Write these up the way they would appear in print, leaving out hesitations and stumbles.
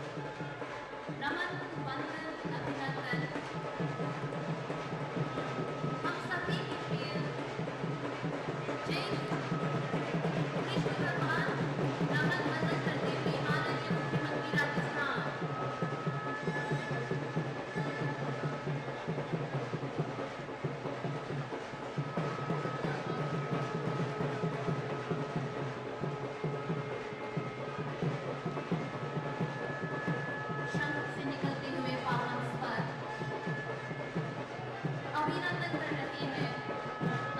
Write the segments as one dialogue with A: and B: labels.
A: नमन, वंदन, अभिनंदन हम सभी के प्रिय जय कृष्ण भगवान नमन वंदन करते हुए माननीय मुख्यमंत्री राजस्थान शंख से निकलते हुए पावन स्वर अभिनंदन कर रहे हैं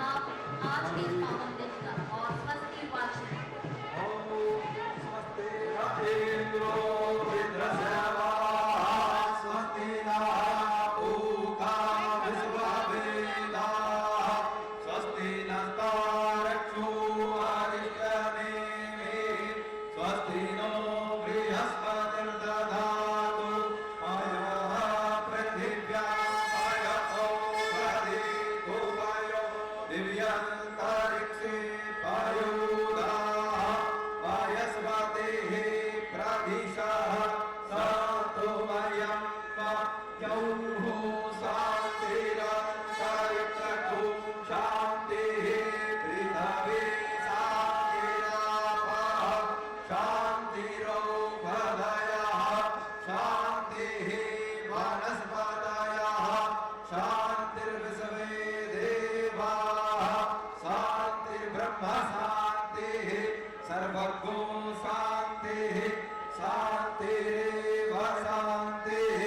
A: आप आज के इस पावन दिन का और स्वस्ति वाचन
B: स्वस्ति इंद्रो वृद्धश्रवाः स्वस्ति नः पूषा विश्ववेदाः स्वस्ति नस्तारक्षो अरिष्टनेमिः स्वस्ति नो बृहस्पतिर्दधातु अयः पृथिव्याः अयतो वयो दिव्यन्तरिक्षे पयोदाः वयस्पतिः प्रदिशः सतोमयं यौः शान्तिरन्तरिक्षो शान्तिः पृथिवी शान्तिरापः शान्तिरोपदयः शान्तिः वनस्पतयः शान्तिर्विश्वे देवाः शान्तिर्ब्रह्म शान्तिः सर्वगो शान्तिः शान्तिरेव शान्तिः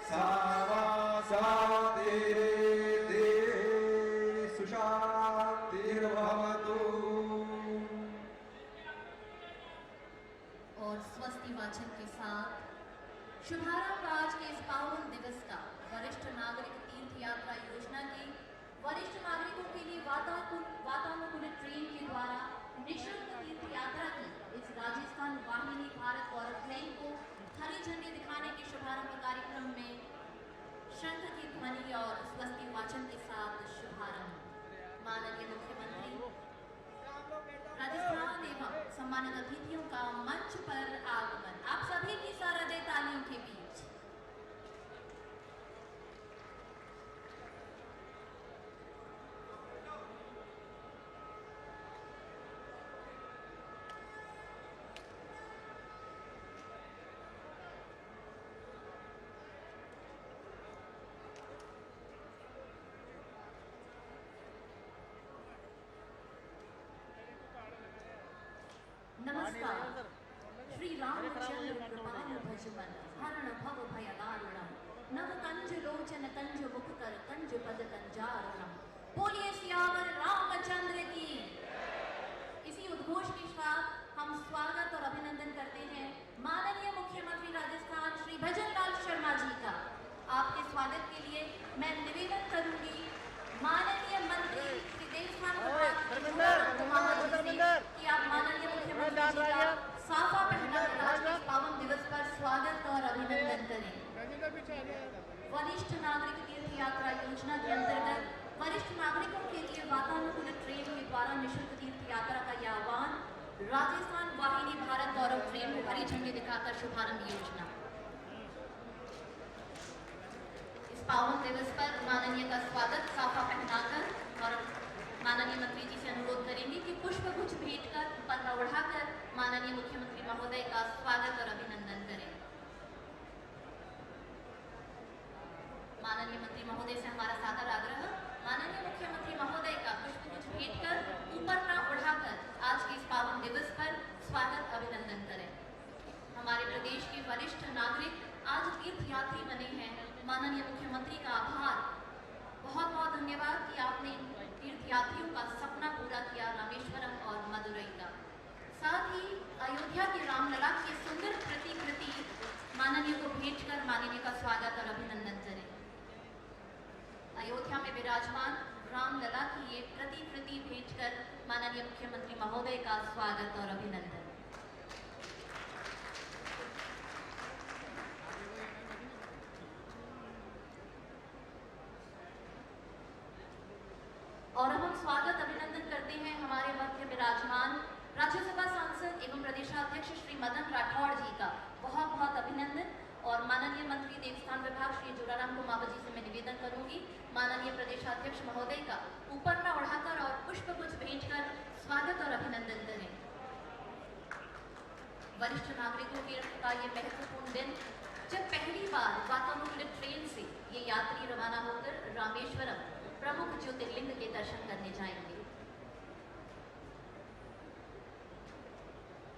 B: सर्वा शान्तिरेति सुशान्तिर्भवतु।
A: और स्वस्ति वाचन के साथ शुभारंभ आज के इस पावन दिवस का वरिष्ठ नागरिक तीर्थ यात्रा योजना के वरिष्ठ नागरिकों के लिए वातानुकूलित ट्रेन के द्वारा निःशुल्क तीर्थ यात्रा की इस राजस्थान वाहिनी भारत गौरव ट्रेन को हरी झंडी दिखाने के शुभारंभ कार्यक्रम में शंख की ध्वनि और स्वस्ति वाचन के साथ शुभारंभ। माननीय मुख्यमंत्री राजस्थान एवं सम्मानित अतिथियों का मंच पर आगमन आप सभी की सरहृदय तालियों के बीच। नमस्कार। श्री रामचंद्र कृपालु भजमन हरण भव भय दारुणम नव कंज लोचन कंज मुख कर कंज पद कंजारुणम। बोलिए सियावर रामचंद्र की। इसी उद्घोष के साथ हम स्वागत और अभिनंदन करते हैं माननीय मुख्यमंत्री राजस्थान श्री भजनलाल शर्मा जी का। आपके स्वागत के लिए मैं निवेदन करूंगी माननीय मंत्री श्री देवस्थान कि आप माननीय मुख्यमंत्री जी का साफा पहनाकर आज के पावन दिवस पर स्वागत और अभिनंदन करें। वरिष्ठ नागरिक तीर्थ यात्रा योजना के अंतर्गत वरिष्ठ नागरिकों के लिए वातानुकूलित ट्रेन के द्वारा निःशुल्क तीर्थ यात्रा का यह आह्वान राजस्थान वाहिनी भारत गौरव ट्रेन को हरी झंडी दिखाकर शुभारंभ योजना। इस पावन दिवस पर माननीय का स्वागत साफा पहनाकर और माननीय मंत्री जी से अनुरोध करेंगे कि पुष्प गुच्छ भेंट कर पन्ना उड़ाकर माननीय मुख्यमंत्री महोदय का स्वागत और अभिनंदन करें। माननीय मंत्री महोदय से हमारा सादर आग्रह माननीय मुख्यमंत्री महोदय का पुष्प गुच्छ भेंट कर पन्ना उड़ाकर आज के इस पावन दिवस पर स्वागत अभिनंदन करें। हमारे प्रदेश के वरिष्ठ नागरिक आज तीर्थ यात्री बने हैं। माननीय मुख्यमंत्री का आभार, बहुत बहुत धन्यवाद कि आपने तीर्थयात्रियों का सपना पूरा किया रामेश्वरम और मदुरई का। साथ ही अयोध्या के रामलला की सुंदर प्रतिकृति माननीय को भेंट कर माननीय का स्वागत और अभिनंदन करें। अयोध्या में विराजमान रामलला की ये प्रतिकृति भेंट कर माननीय मुख्यमंत्री महोदय का स्वागत और अभिनंदन। और अब हम स्वागत अभिनंदन करते हैं हमारे मध्य विराजमान राज्यसभा सांसद एवं प्रदेशाध्यक्ष श्री मदन राठौड़ जी का बहुत बहुत अभिनंदन। और माननीय मंत्री देवस्थान विभाग श्री जोराराम कुमावत जी से मैं निवेदन करूंगी, माननीय प्रदेशाध्यक्ष महोदय का ऊपर न उठाकर और पुष्प गुच्छ भेंट कर स्वागत और अभिनंदन करें। वरिष्ठ नागरिकों का ये महत्वपूर्ण दिन, जब पहली बार वातानुकूलित ट्रेन से ये यात्री रवाना होकर रामेश्वरम प्रमुख ज्योतिर्लिंग के दर्शन करने जाएंगे।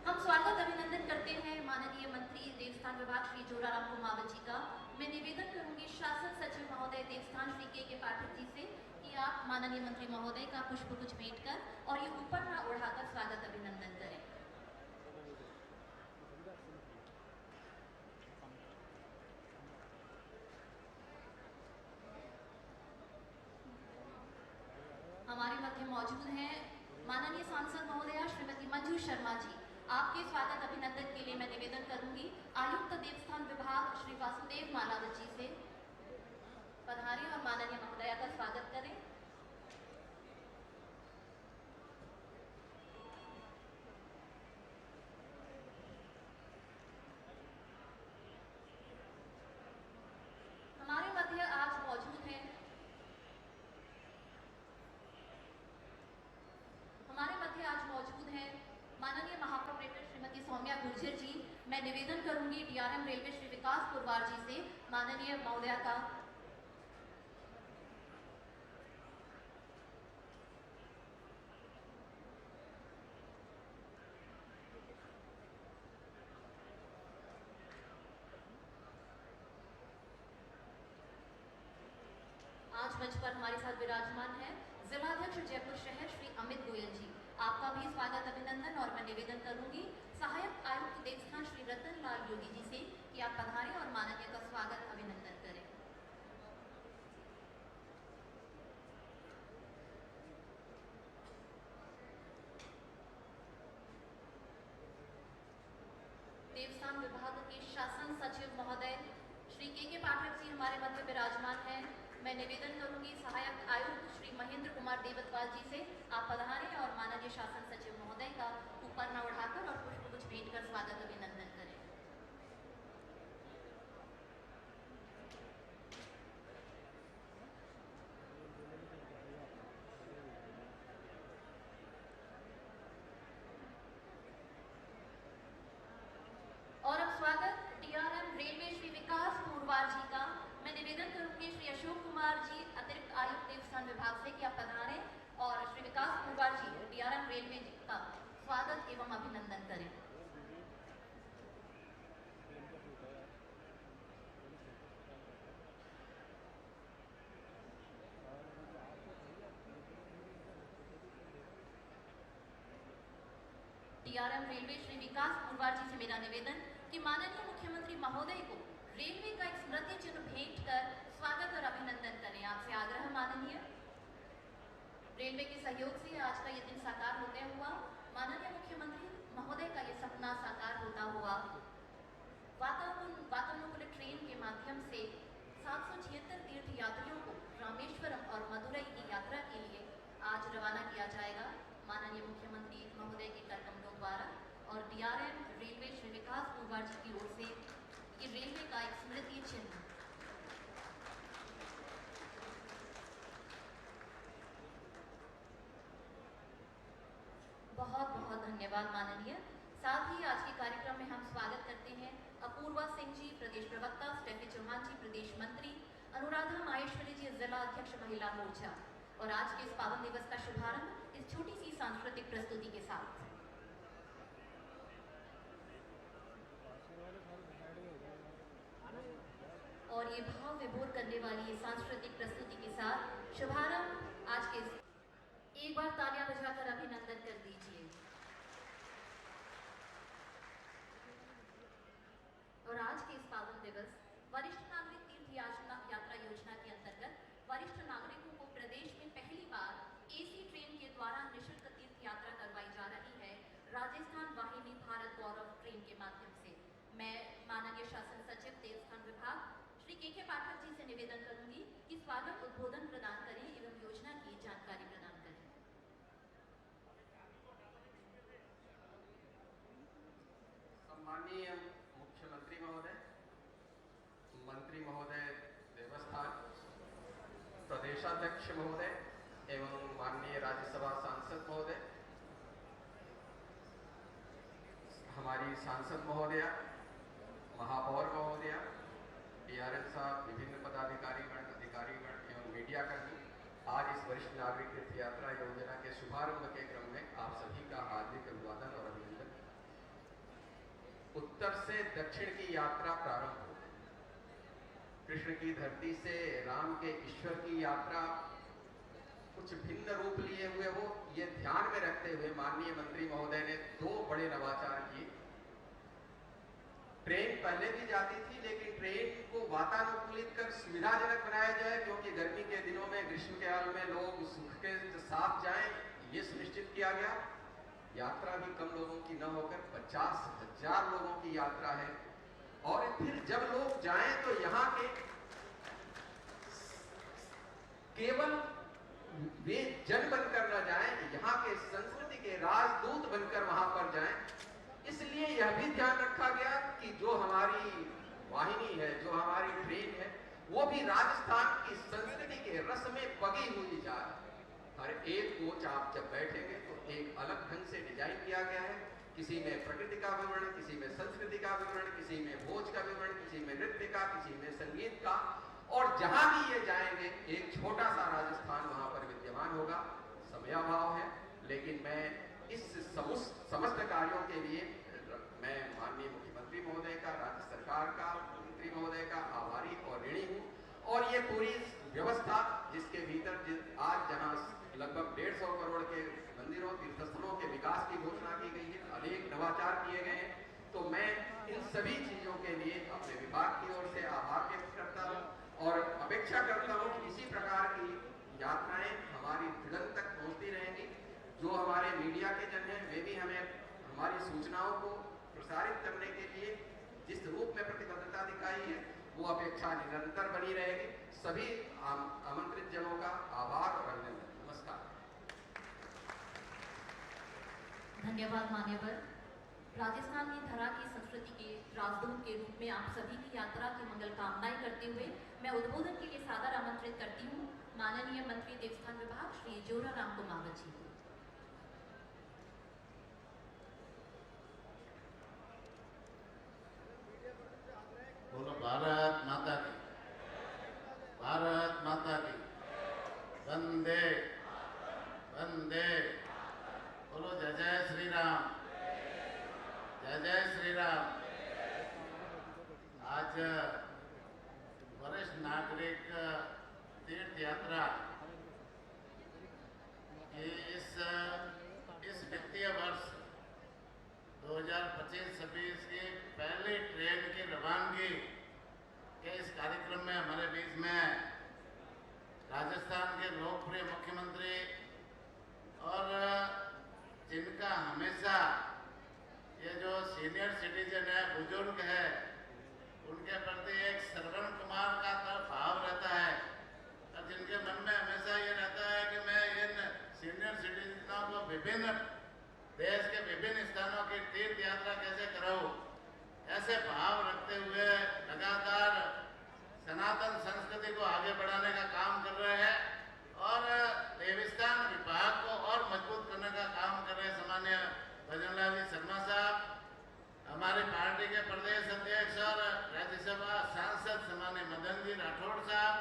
A: हम स्वागत अभिनंदन करते हैं माननीय मंत्री देवस्थान विभाग श्री जोराराम कुमावत जी का। मैं निवेदन करूंगी शासन सचिव महोदय देवस्थान श्री के पाठक जी से कि आप माननीय मंत्री महोदय का पुष्प गुच्छ भेंट कर और ये ऊपर न उठाकर स्वागत अभिनंदन करें। हमारे मध्य मौजूद हैं माननीय सांसद महोदया श्रीमती मंजू शर्मा जी। आपके स्वागत अभिनंदन के लिए मैं निवेदन करूंगी आयुक्त देवस्थान विभाग श्री वासुदेव मालावत जी से पधारें और माननीय महोदया का स्वागत करें। हमारे मध्य आज मौजूद हैं माननीय महाप्रॉपरेटर श्रीमती सौम्या गुर्जर जी। मैं निवेदन करूंगी डीआरएम रेलवे श्री विकास पुरवार जी से माननीय महोदया का आज मंच पर हमारे साथ विराजमान है जिलाध्यक्ष जयपुर शहर श्री अमित गोयल जी। आपका भी स्वागत अभिनंदन और मैं निवेदन करूंगी सहायक आयुक्त देवस्थान श्री रतन लाल योगी जी से कि आप पधारें और माननीय का स्वागत अभिनंदन करें। देवस्थान विभाग के शासन सचिव महोदय श्री के पाठक जी हमारे मध्य विराजमान हैं। मैं निवेदन करूंगी सहायक आयुक्त श्री महेंद्र कुमार देवतवाल जी से आप पधारें और माननीय शासन सचिव महोदय का ऊपर न उठाकर और पुष्प गुच्छ भेंट कर स्वागत अभिनंदन करें। और अब स्वागत डीआरएम रेलवे श्री विकास पुरवार जी का। मैं निवेदन करूंगी श्री अशोक कुमार जी अतिरिक्त आयुक्त देवस्थान विभाग से कि आप पधारें और श्री विकास पुरवार जी डीआरएम रेलवे जी का स्वागत एवं अभिनंदन करें। डीआरएम रेलवे श्री विकास पुरवार जी से मेरा निवेदन कि माननीय मुख्यमंत्री महोदय को रेलवे का एक स्मृति चिन्ह भेंट कर स्वागत और अभिनंदन करें। आपसे आग्रह माननीय, रेलवे के सहयोग से आज का ये दिन साकार होते हुआ माननीय मुख्यमंत्री महोदय का ये सपना साकार होता हुआ वातानुकूलित ट्रेन के माध्यम से 776 तीर्थ यात्रियों को रामेश्वरम और मदुरई की यात्रा के लिए आज रवाना किया जाएगा माननीय मुख्यमंत्री महोदय के कर कमलों द्वारा। और डीआरएम रेलवे श्री विकास पुरवार जी की ओर से ये रेलवे का एक स्मृति चिन्ह बहुत बहुत धन्यवाद माननीय। साथ ही आज के कार्यक्रम में हम स्वागत करते हैं अपूर्वा सिंह जी प्रदेश प्रवक्ता, स्टेफी चौहान जी प्रदेश मंत्री, अनुराधा माहेश्वरी जी जिला अध्यक्ष महिला मोर्चा। और आज के इस पावन दिवस का शुभारंभ इस छोटी सी सांस्कृतिक प्रस्तुति के साथ। और ये भाव विभोर करने वाली ये सांस्कृतिक प्रस्तुति के साथ शुभारंभ आज के एक बार तालियां बजाकर अभिनंदन कर दीजिए। और आज के इस पावन दिवस वरिष्ठ नागरिक तीर्थ यात्रा योजना के अंतर्गत वरिष्ठ नागरिकों को प्रदेश में पहली बार एसी ट्रेन के द्वारा निःशुल्क तीर्थ यात्रा करवाई जा रही है राजस्थान वाहिनी भारत गौरव ट्रेन के माध्यम से। मैं माननीय शासन सचिव देवस्थान विभाग श्री के पाठक जी से निवेदन करूंगी कि स्वागत उद्बोधन प्रदान करें एवं योजना की जानकारी प्रदान करें।
C: मंत्री महोदय देवस्थान, प्रदेशाध्यक्ष महोदय एवं माननीय राज्यसभा सांसद महोदय, हमारी सांसद महोदया, महापौर महोदया, डीआरएम साहब, विभिन्न पदाधिकारीगण, अधिकारीगण एवं मीडिया कर्मी, आज इस वरिष्ठ नागरिक तीर्थ यात्रा योजना के शुभारंभ के क्रम में आप सभी का हार्दिक अभिवादन और अभिनंदन। उत्तर से दक्षिण की यात्रा प्रारंभ हो, कृष्ण की धरती से राम के ईश्वर की यात्रा कुछ भिन्न रूप लिए हुए हो, ये ध्यान में रखते हुए माननीय मंत्री महोदय ने 2 बड़े नवाचार किए। ट्रेन पहले भी जाती थी, लेकिन ट्रेन को वातानुकूलित कर सुविधाजनक बनाया जाए, क्योंकि गर्मी के दिनों में, ग्रीष्म काल में लोग सुख के साथ जाएं, ये सुनिश्चित किया गया। यात्रा भी कम लोगों की न होकर 50,000 लोगों की यात्रा है। और फिर जब लोग जाएं तो यहाँ के केवल वे जन बनकर न जाएं, यहाँ के संस्कृति के राजदूत बनकर वहां पर जाएं। इसलिए यह भी ध्यान रखा गया कि जो हमारी वाहिनी है, जो हमारी ट्रेन है, वो भी राजस्थान की संस्कृति के रस में पगी हुई जाए। हर एक कोच आप जब बैठेंगे तो एक अलग ढंग से डिजाइन किया गया है। किसी में प्रकृति का विवरण, किसी में संस्कृति का विवरण, किसी में भोज का विवरण, किसी में नृत्य का, किसी में संगीत का। और जहां भी ये जाएंगे एक छोटा सा राजस्थान वहां पर विद्यमान होगा। समयाभाव है, लेकिन मैं इस समस्त कार्यों के लिए मैं माननीय मुख्यमंत्री महोदय का, राज्य सरकार का, मंत्री महोदय का आभारी और ऋणी हूँ। और ये पूरी व्यवस्था जिसके भीतर आज जहां लगभग 150 करोड़ के मंदिरों, तीर्थस्थलों के विकास की घोषणा की गई है, अनेक नवाचार किए गए हैं, तो मैं इन सभी चीजों के लिए अपने विभाग की ओर से आभार व्यक्त करता हूँ और अपेक्षा करता हूँ कि इसी प्रकार की यात्राएं हमारी भिड़न तक पहुंचती रहेंगी। जो हमारे मीडिया के जन हैं, वे भी हमें हमारी सूचनाओं को प्रसारित करने के लिए जिस रूप में प्रतिबद्धता दिखाई है, वो अपेक्षा निरंतर बनी रहेगी। सभी आमंत्रित जनों का आभार और अभिनंदन। नमस्कार।
A: धन्यवाद मान्यवर। राजस्थान की धरा की संस्कृति के राजदूत के रूप में आप सभी की यात्रा की मंगल कामनाएं करते हुए मैं उद्बोधन के लिए सादर आमंत्रित करती हूँ माननीय मंत्री देवस्थान विभाग श्री जोराराम कुमावत जी को।
D: बोलो भारत माता की, भारत माता की, वंदे वंदे। बोलो जय जय श्री राम, जय जय श्री राम। आज वरिष्ठ नागरिक तीर्थ यात्रा की इस वित्तीय वर्ष 2025-26 की पहली ट्रेन की रवानगी के इस कार्यक्रम में हमारे बीच में राजस्थान के लोकप्रिय मुख्यमंत्री और जिनका हमेशा ये जो सीनियर सिटीजन है, बुजुर्ग है, उनके प्रति एक श्रवण कुमार का भाव रहता है और जिनके मन में हमेशा ये रहता है कि मैं इन सीनियर सिटीजनों को विभिन्न देश के विभिन्न स्थानों की तीर्थ यात्रा कैसे कराऊं, ऐसे भाव रखते हुए लगातार सनातन संस्कृति को आगे बढ़ाने का काम कर रहे हैं और देवस्थान विभाग को और मजबूत करने का काम कर रहे हैं सामान्य भजनलाल जी शर्मा साहब, हमारी पार्टी के प्रदेश अध्यक्ष और राज्यसभा सांसद सामान्य मदन जी राठौड़ साहब,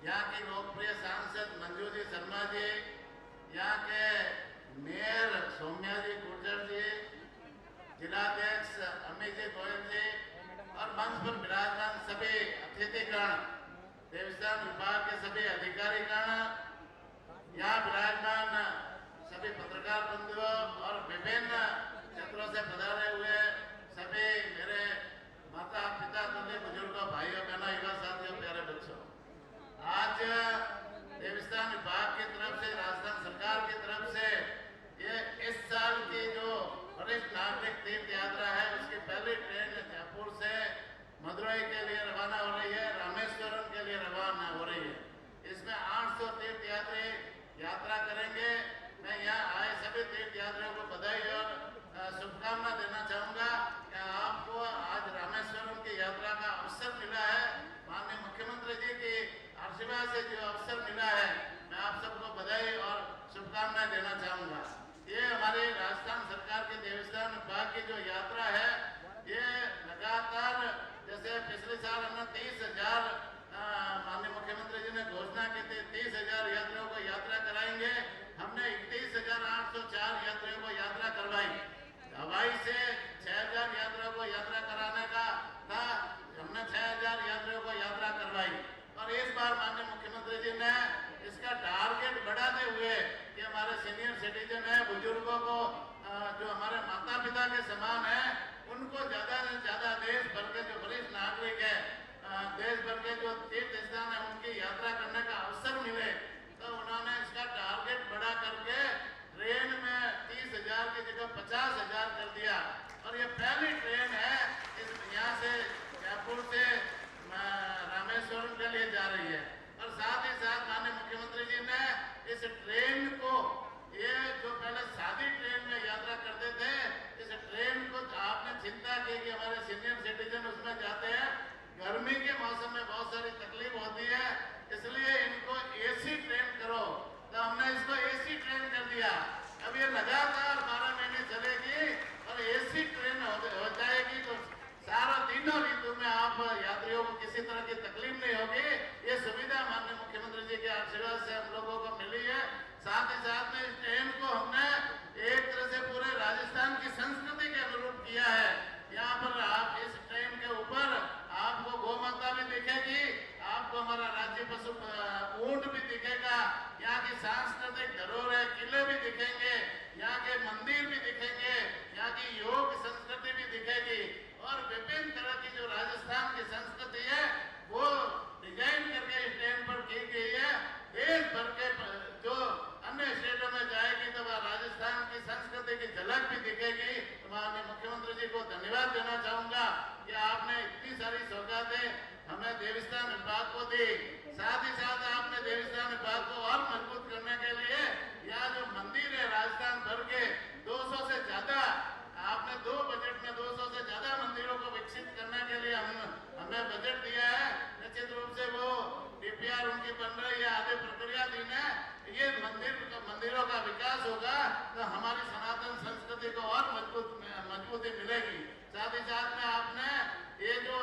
D: यहाँ की लोकप्रिय सांसद मंजू जी शर्मा जी, यहाँ के मेयर सौम्या जी गुर्जर जी, जिलाध्यक्ष अमित जी गोयल जी और मंच पर विराजमान सभी अतिथिगण, देवस्थान विभाग के सभी अधिकारीगण, यहाँ विराजमान सभी पत्रकार बंधुओं और विभिन्न क्षेत्रों से पधारे हुए सभी मेरे माता पिता तुल्य बुजुर्गों, भाइयों बहनों, युवा साथियों, प्यारे बच्चों, आज देवस्थान विभाग की तरफ से, राजस्थान सरकार की तरफ से ये इस साल की जो वरिष्ठ नागरिक तीर्थ यात्रा है, उसकी पहली ट्रेन जयपुर से मदुरई के लिए रवाना हो रही है, रामेश्वरम के लिए रवाना हो रही है। इसमें 800 तीर्थ यात्री यात्रा करेंगे। मैं यहाँ आए सभी तीर्थ यात्रियों को बधाई और शुभकामना देना चाहूँगा कि आपको सेवा से जो अवसर मिला है, मैं आप सबको बधाई और शुभकामनाएं देना चाहूँगा। ये हमारी राजस्थान सरकार के देवस्थान विभाग की जो यात्रा है, ये लगातार जैसे पिछले साल हमने 30,000 माननीय मुख्यमंत्री जी ने घोषणा की थी, 30,000 यात्रियों को यात्रा कराएंगे। हमने 31,804 यात्रियों को यात्रा करवाई। हवाई से 6,000 यात्रियों को यात्रा कराने का था, हमने 6,000 यात्रियों को यात्रा करवाई। और इस बार माननीय मुख्यमंत्री जी ने इसका टारगेट बढ़ाते हुए कि हमारे सीनियर सिटीजन है, बुजुर्गों को जो हमारे माता पिता के समान है, उनको ज्यादा से ज्यादा देश भर के जो वरिष्ठ नागरिक है, देश भर के जो तीर्थ स्थान है, उनकी यात्रा करने का अवसर मिले। तो उन्होंने इसका टारगेट बढ़ा करके ट्रेन में 30,000 की जगह 50,000 कर दिया। और ये पहली ट्रेन है यहाँ से जयपुर से रामेश्वरम के लिए जा रही है। और साथ ही साथ माननीय मुख्यमंत्री जी ने इस ट्रेन को, ये जो पहले सादी ट्रेन में यात्रा करते थे, इस ट्रेन को आपने चिंता की कि हमारे सीनियर सिटीजन उसमें जाते हैं, गर्मी के मौसम में बहुत सारी तकलीफ होती है, इसलिए इनको एसी ट्रेन करो। तो हमने इसको एसी ट्रेन कर दिया। अब ये लगातार 12 महीने चलेगी और एसी ट्रेन हो जाएगी, तो सारा तीनों ऋतु में आप यात्रियों को किसी तरह की तकलीफ नहीं होगी। ये सुविधा माननीय मुख्यमंत्री जी के आशीर्वाद से हम लोगों को मिली है। साथ ही साथ में इस ट्रेन को हमने एक तरह से पूरे राजस्थान की संस्कृति के अनुरूप किया है। यहाँ पर आप इस ट्रेन के ऊपर आपको गौ माता भी दिखेगी, आपको हमारा राज्य पशु ऊंट भी दिखेगा, यहाँ की सांस्कृतिक धरोहर किले भी दिखेंगे, यहाँ के मंदिर भी दिखेंगे, यहाँ की योग संस्कृति भी दिखेगी। और विभिन्न तरह की जो राजस्थान की संस्कृति है, वो डिजाइन करके इस ट्रेन पर की गई है। देश भर के जो अन्य स्टेटों में जाएगी तो वह राजस्थान की संस्कृति की झलक भी दिखेगी। तो माननीय मुख्यमंत्री जी को धन्यवाद देना चाहूंगा कि आपने इतनी सारी सौगातें हमें देवस्थान विभाग को दी। साथ ही साथ आपने देवस्थान विभाग को और मजबूत करने के लिए यहाँ जो मंदिर है राजस्थान भर के 200 से ज्यादा, आपने 2 बजट में 200 से ज्यादा मंदिरों को विकसित करने के लिए हमें बजट दिया है। निश्चित रूप से वो डीपीआर उनकी बन रही है, आगे प्रक्रियाधीन है। ये मंदिरों का विकास होगा तो हमारी सनातन संस्कृति को और मजबूती मिलेगी। साथ ही साथ में आपने ये जो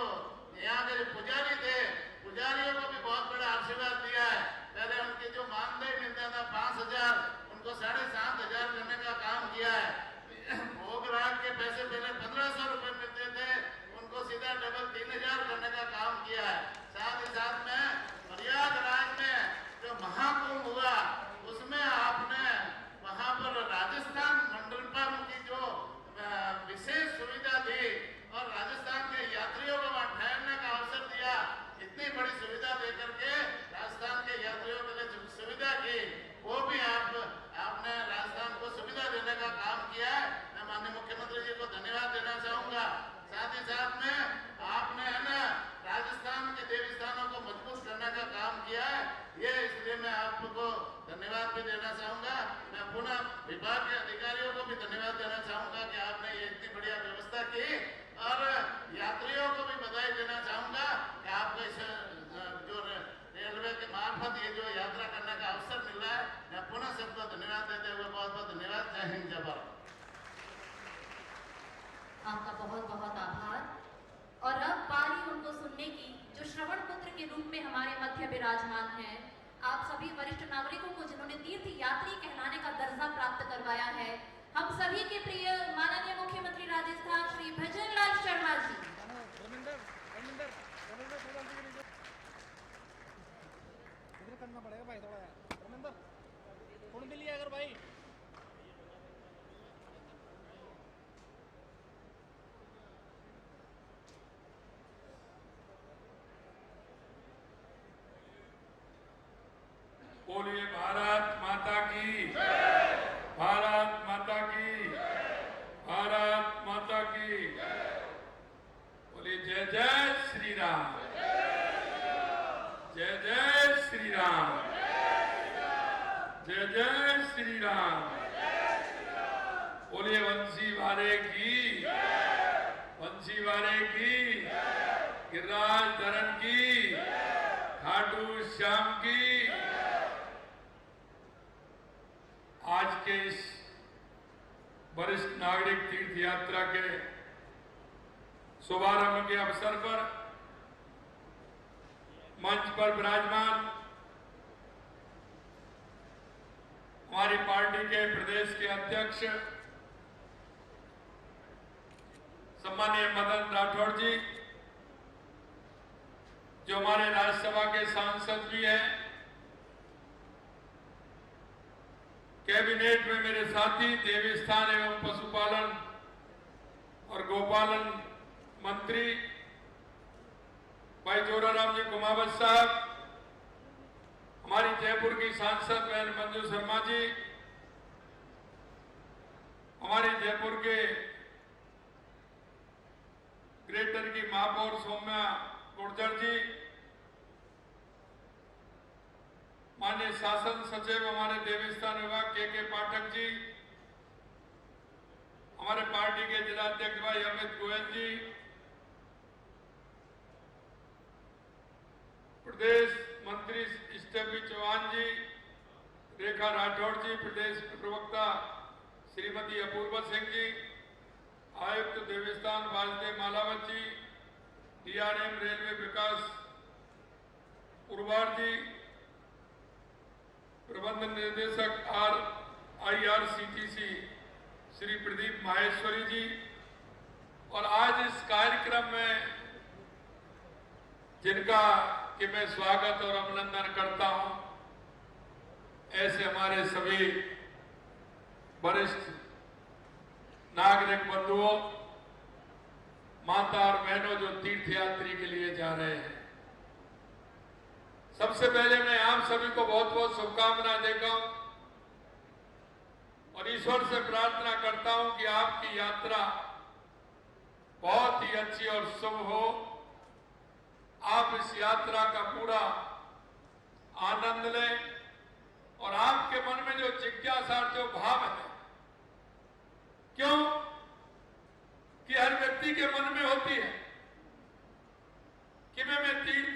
D: यहाँ के जो पुजारी थे, पुजारियों को भी बहुत बड़ा आशीर्वाद दिया है। पहले उनकी जो मानदेय मिलता था 5,000, उनको 7,500 करने का काम किया है। भोग राग के पैसे पहले 1,500 रुपए मिलते थे, उनको सीधा डबल 3,000 करने का काम किया है। साथ ही साथ में प्रयागराज में जो महाकुंभ हुआ, उसमें आपने वहां पर राजस्थान मंडपम की जो विशेष सुविधा दी और राजस्थान के यात्रियों को वहां ठहरने का अवसर दिया। इतनी बड़ी सुविधा देकर के राजस्थान के यात्रियों के लिए सुविधा की, वो भी आपने राजस्थान को सुविधा देने का काम किया है। मैं माननीय मुख्यमंत्री जी को धन्यवाद देना चाहूंगा। साथ ही साथ में आपने है ना राजस्थान के देवस्थानों को मजबूत करने का काम किया है। ये इसलिए मैं आपको धन्यवाद भी देना चाहूंगा। मैं पुनः विभाग के अधिकारियों को भी धन्यवाद देना चाहूंगा कि आपने ये इतनी बढ़िया व्यवस्था की। और यात्रियों को भी बधाई देना चाहूंगा कि आपको इस जो रेलवे के मार्फत ये जो यात्रा करने का अवसर मिल रहा है, मैं पुनः सबको धन्यवाद देते हुए बहुत बहुत धन्यवाद। जय हिंद, जय भारत।
A: आपका बहुत बहुत आभार। और अब बारी उनको सुनने की जो श्रवण पुत्र के रूप में हमारे मध्य विराजमान हैं, आप सभी वरिष्ठ नागरिकों को जिन्होंने तीर्थ यात्री कहलाने का दर्जा प्राप्त करवाया है, हम सभी के प्रिय माननीय मुख्यमंत्री राजस्थान श्री भजनलाल शर्मा जी।
E: करना पड़ेगा भाई, थोड़ा धर्मेंद्र थोड़ी दिल्ली अगर भाई
F: बोलिए भारत माता की, भारत माता की, भारत माता की। बोलिए जय जय श्री राम, जय जय श्री राम, जय जय श्री राम। बोलिए वंशी वाले की, वंशी वाले की, गिरिराज धरन की। खाटू श्याम की। आज के इस वरिष्ठ नागरिक तीर्थ यात्रा के शुभारंभ के अवसर पर मंच पर विराजमान हमारी पार्टी के प्रदेश के अध्यक्ष सम्मानीय मदन राठौड़ जी, जो हमारे राज्यसभा के सांसद भी हैं, कैबिनेट में मेरे साथी देवस्थान एवं पशुपालन और गोपालन मंत्री भाई जोराराम जी कुमावत साहब, हमारी जयपुर की सांसद बहन मंजू शर्मा जी, हमारे जयपुर के ग्रेटर की महापौर सौम्या गुर्जर जी, माननीय शासन सचिव हमारे देवस्थान विभाग के पाठक जी, हमारे पार्टी के जिलाध्यक्ष भाई अमित गोयल जी, प्रदेश मंत्री स्टेफी चौहान जी, रेखा राठौड़ जी, प्रदेश प्रवक्ता श्रीमती अपूर्वा सिंह जी, आयुक्त देवस्थान वासुदेव मालावत जी, डीआरएम रेलवे विकास पुरवार जी, प्रबंध निर्देशक IRCTC श्री प्रदीप माहेश्वरी जी, और आज इस कार्यक्रम में जिनका कि मैं स्वागत और अभिनंदन करता हूं, ऐसे हमारे सभी वरिष्ठ नागरिक बंधुओं, माता और बहनों जो तीर्थयात्री के लिए जा रहे हैं, सबसे पहले मैं आप सभी को बहुत बहुत शुभकामनाएं देता हूं और ईश्वर से प्रार्थना करता हूं कि आपकी यात्रा बहुत ही अच्छी और शुभ हो। आप इस यात्रा का पूरा आनंद लें और आपके मन में जो जिज्ञासा जो भाव है, क्यों कि हर व्यक्ति के मन में होती है कि मैं तीर्थ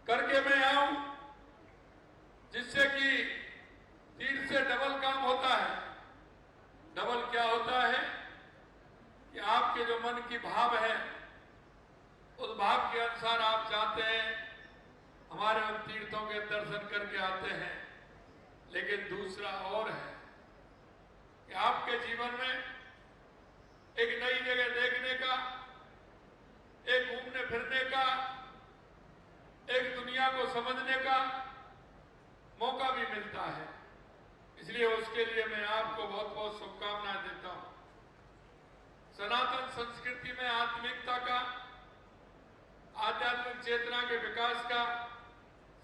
F: करके मैं आऊं, जिससे कि तीर्थ से डबल काम होता है। डबल क्या होता है कि आपके जो मन की भाव है, उस भाव के अनुसार आप जाते हैं, हमारे उन तीर्थों के दर्शन करके आते हैं। लेकिन दूसरा और है कि आपके जीवन में एक नई जगह देखने का, एक घूमने फिरने का, एक दुनिया को समझने का मौका भी मिलता है। इसलिए उसके लिए मैं आपको बहुत बहुत शुभकामनाएं देता हूं। सनातन संस्कृति में आत्मिकता का, आध्यात्मिक चेतना के विकास का,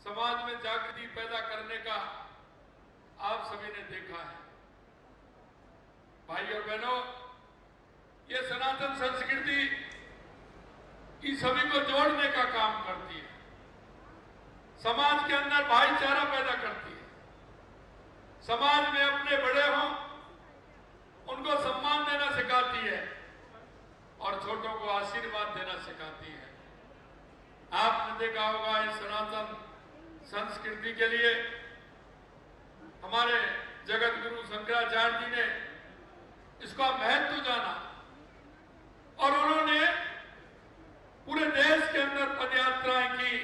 F: समाज में जागृति पैदा करने का आप सभी ने देखा है। भाई और बहनों, ये सनातन संस्कृति की सभी को जोड़ने का काम करती है, समाज के अंदर भाईचारा पैदा करती है, समाज में अपने बड़े हों उनको सम्मान देना सिखाती है और छोटों को आशीर्वाद देना सिखाती है। आपने देखा होगा इस सनातन संस्कृति के लिए हमारे जगत गुरु शंकराचार्य जी ने इसका महत्व जाना और उन्होंने पूरे देश के अंदर पदयात्राएं की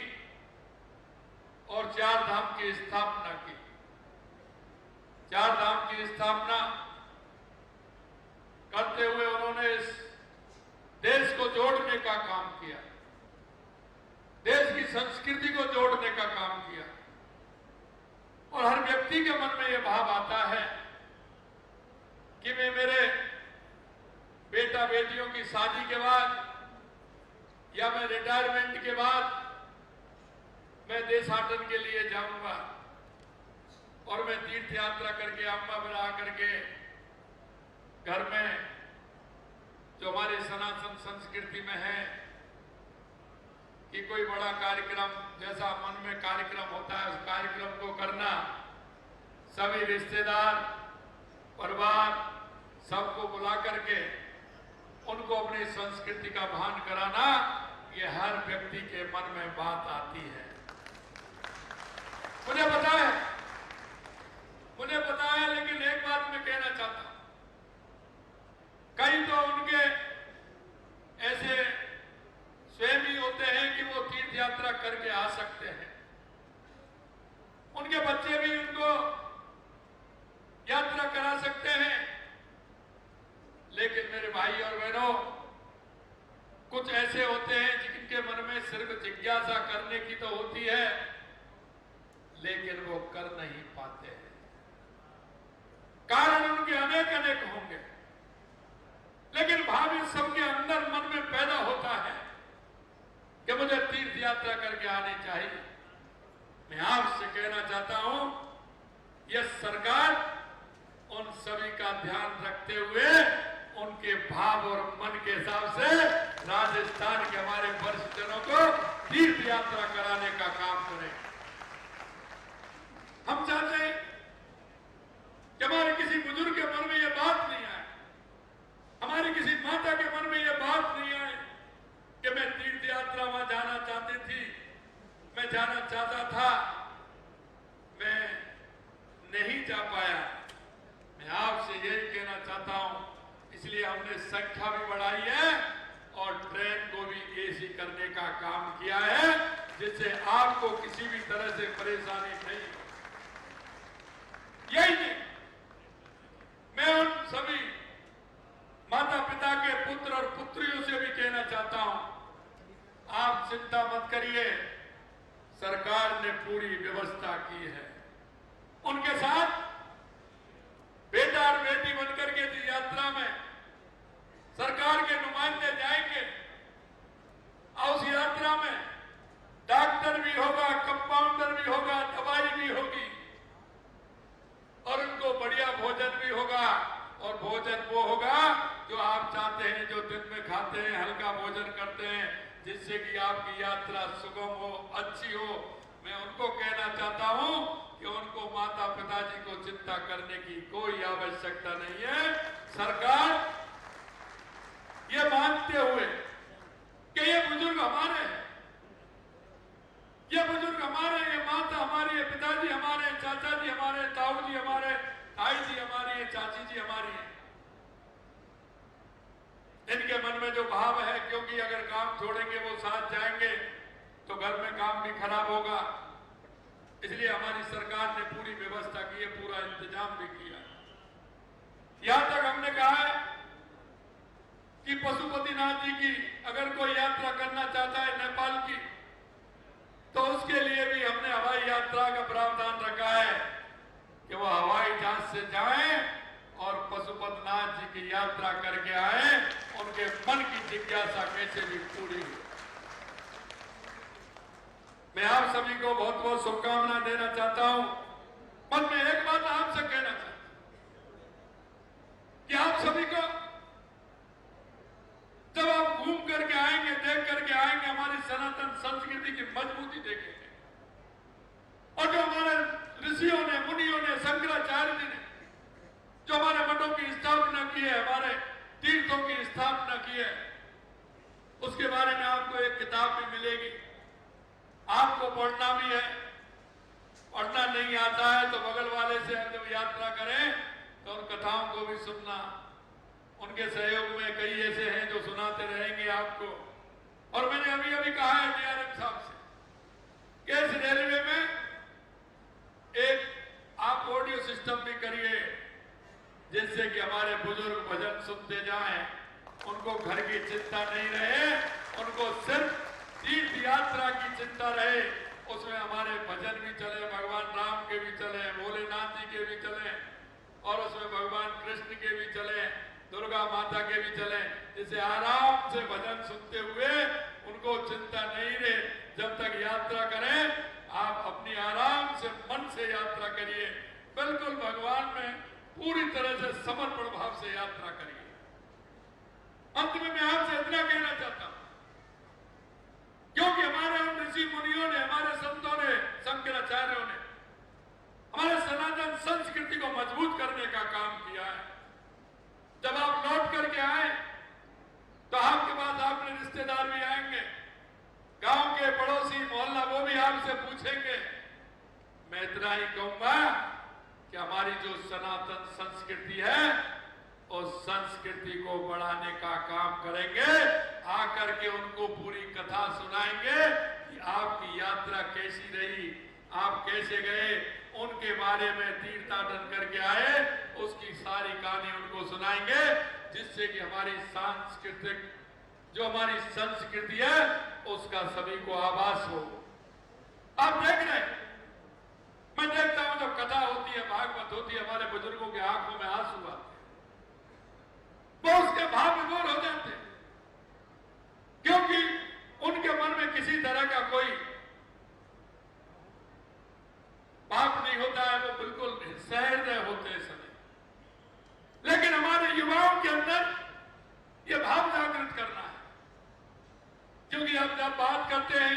F: और 4 धाम की स्थापना की। 4 धाम की स्थापना करते हुए उन्होंने इस देश को जोड़ने का काम किया, देश की संस्कृति को जोड़ने का काम किया। और हर व्यक्ति के मन में यह भाव आता है कि मैं मेरे बेटा बेटियों की शादी के बाद या मैं रिटायरमेंट के बाद मैं देशाटन के लिए जाऊंगा और मैं तीर्थ यात्रा करके अम्मा बना करके घर में जो हमारी सनातन संस्कृति में है कि कोई बड़ा कार्यक्रम जैसा मन में कार्यक्रम होता है, उस कार्यक्रम को करना, सभी रिश्तेदार परिवार सबको बुला करके उनको अपनी संस्कृति का भान कराना, ये हर व्यक्ति के मन में बात आती है। मुझे पता है, लेकिन एक बात मैं कहना चाहता हूं, कई तो उनके ऐसे स्वयं ही होते हैं कि वो तीर्थ यात्रा करके आ सकते हैं, उनके बच्चे भी उनको यात्रा करा सकते हैं, लेकिन मेरे भाई और बहनों, कुछ ऐसे होते हैं जिनके मन में सिर्फ जिज्ञासा करने की तो होती है, लेकिन वो कर नहीं पाते हैं। कारण उनके अनेक होंगे, लेकिन भाव इस सबके अंदर मन में पैदा होता है कि मुझे तीर्थ यात्रा करके आनी चाहिए। मैं आपसे कहना चाहता हूं, यह सरकार उन सभी का ध्यान रखते हुए उनके भाव और मन के हिसाब से राजस्थान के हमारे वरिष्ठ जनों को तीर्थ यात्रा कराने का काम करें। हम चाहते हैं कि हमारे किसी बुजुर्ग के मन में यह बात नहीं आए, हमारी किसी माता के मन में यह बात नहीं आए कि मैं तीर्थ यात्रा वहां जाना चाहती थी, मैं जाना चाहता था, मैं नहीं जा पाया। मैं आपसे यही कहना चाहता हूं, इसलिए हमने संख्या भी बढ़ाई है और ट्रेन को भी एसी करने का काम किया है, जिससे आपको किसी भी तरह से परेशानी नहीं हो। यही नहीं, मैं उन सभी माता पिता के पुत्र और पुत्रियों से भी कहना चाहता हूं, आप चिंता मत करिए, सरकार ने पूरी व्यवस्था की है। उनके साथ बेटा और बेटी बनकर के इस यात्रा में सरकार के नुमाइंदे जाएंगे और उस यात्रा में डॉक्टर भी होगा, कंपाउंडर भी होगा, दवाई भी होगी और उनको बढ़िया भोजन भी होगा। और भोजन वो होगा जो आप चाहते हैं, जो दिन में खाते हैं, हल्का भोजन करते हैं, जिससे कि आपकी यात्रा सुगम हो, अच्छी हो। मैं उनको कहना चाहता हूं कि उनको माता पिताजी को चिंता करने की कोई आवश्यकता नहीं है। सरकार ये मानते हुए कि ये बुजुर्ग हमारे हैं, ये बुजुर्ग हमारे, ये माता हमारी है, पिताजी हमारे, चाचा जी हमारे, ताऊ जी हमारे, ताई जी हमारी है, चाची जी हमारी है। इनके मन में जो भाव है, क्योंकि अगर काम छोड़ेंगे वो साथ जाएंगे तो घर में काम भी खराब होगा, इसलिए हमारी सरकार ने पूरी व्यवस्था की है, पूरा इंतजाम भी किया। यहां तक हमने कहा है कि पशुपतिनाथ जी की अगर कोई यात्रा करना चाहता है नेपाल की, तो उसके लिए भी हमने हवाई यात्रा का प्रावधान रखा है कि वो हवाई जहाज से जाएं और पशुपतिनाथ जी की यात्रा करके आए, उनके मन की जिज्ञासा कैसे भी पूरी हो। मैं आप सभी को बहुत बहुत शुभकामनाएं देना चाहता हूं। मन में एक बात आपसे कहना चाहता हूं कि आप सभी को जब आप घूम करके आएंगे, देख करके आएंगे, हमारी सनातन संस्कृति की मजबूती देखेंगे, और जो हमारे ऋषियों ने, मुनियों ने, शंकराचार्य जी ने जो हमारे मठों की स्थापना की है, हमारे तीर्थों की स्थापना की है, उसके बारे में आपको एक किताब भी मिलेगी। आपको पढ़ना भी है, पढ़ना नहीं आता है तो बगल वाले से जब यात्रा करें तो उन कथाओं को भी सुनना। उनके सहयोग में कई ऐसे हैं जो सुनाते रहेंगे आपको। और मैंने अभी अभी कहा है डीआरएम साहब से कि इस रेलवे में एक आप ऑडियो सिस्टम भी करिए, जिससे कि हमारे बुजुर्ग भजन सुनते जाएं, उनको घर की चिंता नहीं रहे, उनको सिर्फ तीर्थ यात्रा की चिंता रहे। उसमें हमारे भजन भी चले, भगवान राम के भी चले, भोलेनाथ जी के भी चले, और उसमें भगवान कृष्ण के भी चले, दुर्गा माता के भी चले, जिसे आराम से भजन सुनते हुए उनको चिंता नहीं रहे। जब तक यात्रा करें, आप अपनी आराम से मन से यात्रा करिए, बिल्कुल भगवान में पूरी तरह से समर्पण भाव से यात्रा करिए। अंत में मैं आपसे इतना कहना चाहता हूं, क्योंकि हमारे उन ऋषि मुनियों ने, हमारे संतों ने, शंकराचार्यों ने हमारे सनातन संस्कृति को मजबूत करने का काम किया है। जब आप लौट करके आए तो आपके पास आपके रिश्तेदार भी आएंगे, पड़ोसी मोहल्ला वो भी आपसे पूछेंगे। मैं इतना ही कहूंगा कि हमारी जो सनातन संस्कृति है उस संस्कृति को बढ़ाने का काम करेंगे। आकर के उनको पूरी कथा सुनाएंगे कि आपकी यात्रा कैसी रही, आप कैसे गए, उनके बारे में तीर्थाटन करके आए, उसकी सारी कहानी उनको सुनाएंगे, जिससे कि हमारी सांस्कृतिक जो हमारी संस्कृति है उसका सभी को आभास हो। आप देख रहे हैं, मैं देखता हूं जब कथा होती है, भागवत होती है, हमारे बुजुर्गों के आंखों में आंसू आते हैं, वो उसके भाव विभोर हो जाते हैं, क्योंकि उनके मन में किसी तरह का कोई पाप नहीं होता है, वो बिल्कुल सहृदय होते हैं सभी। लेकिन हमारे युवाओं के अंदर ये भाव जागृत करना है, क्योंकि आप जब बात करते हैं,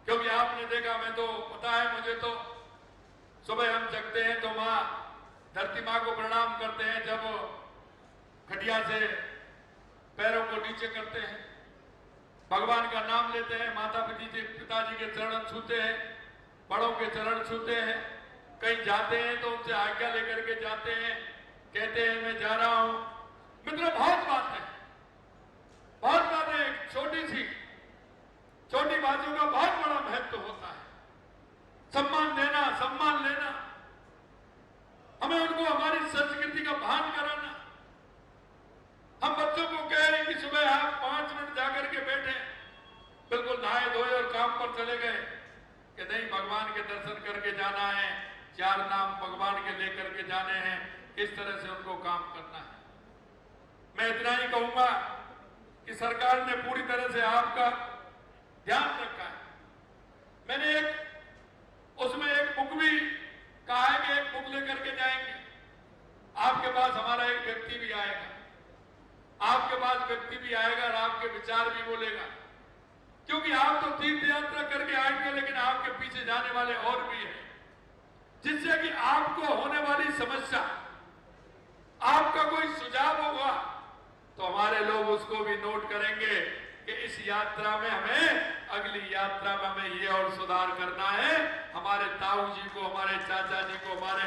F: क्योंकि आपने देखा, मैं तो पता है मुझे, तो सुबह हम जगते हैं तो माँ धरती माँ को प्रणाम करते हैं, जब खटिया से पैरों को नीचे करते हैं, भगवान का नाम लेते हैं, माता पिताजी के चरण छूते हैं, बड़ों के चरण छूते हैं, कहीं जाते हैं तो उनसे आज्ञा लेकर के जाते हैं, कहते हैं मैं जा रहा हूं। मित्रों, बहुत बात है, बहुत बात है। छोटी बातों का बहुत बड़ा महत्व होता है। सम्मान देना, सम्मान लेना, हमें उनको हमारी संस्कृति का भान कराना। हम बच्चों को कह रहे हैं कि सुबह आप 5 मिनट जाकर के बैठे, बिल्कुल नहाए धोए और काम पर चले गए कि नहीं, भगवान के दर्शन करके जाना है, 4 नाम भगवान के लेकर के जाने हैं, इस तरह से उनको काम करना है। मैं इतना ही कहूंगा कि सरकार ने पूरी तरह से आपका ध्यान रखा है। मैंने उसमें एक बुक भी कहा है कि एक बुक लेकर के जाएंगे, आपके पास हमारा एक व्यक्ति भी आएगा, आपके पास व्यक्ति भी आएगा और आपके विचार भी बोलेगा, क्योंकि आप तो तीर्थ यात्रा करके आएंगे, लेकिन आपके पीछे जाने वाले और भी हैं, जिससे कि आपको होने वाली समस्या, आपका कोई सुझाव होगा तो हमारे लोग उसको भी नोट करेंगे कि इस यात्रा में हमें, अगली यात्रा में हमें ये और सुधार करना है। हमारे ताऊ जी को, हमारे चाचा जी को, हमारे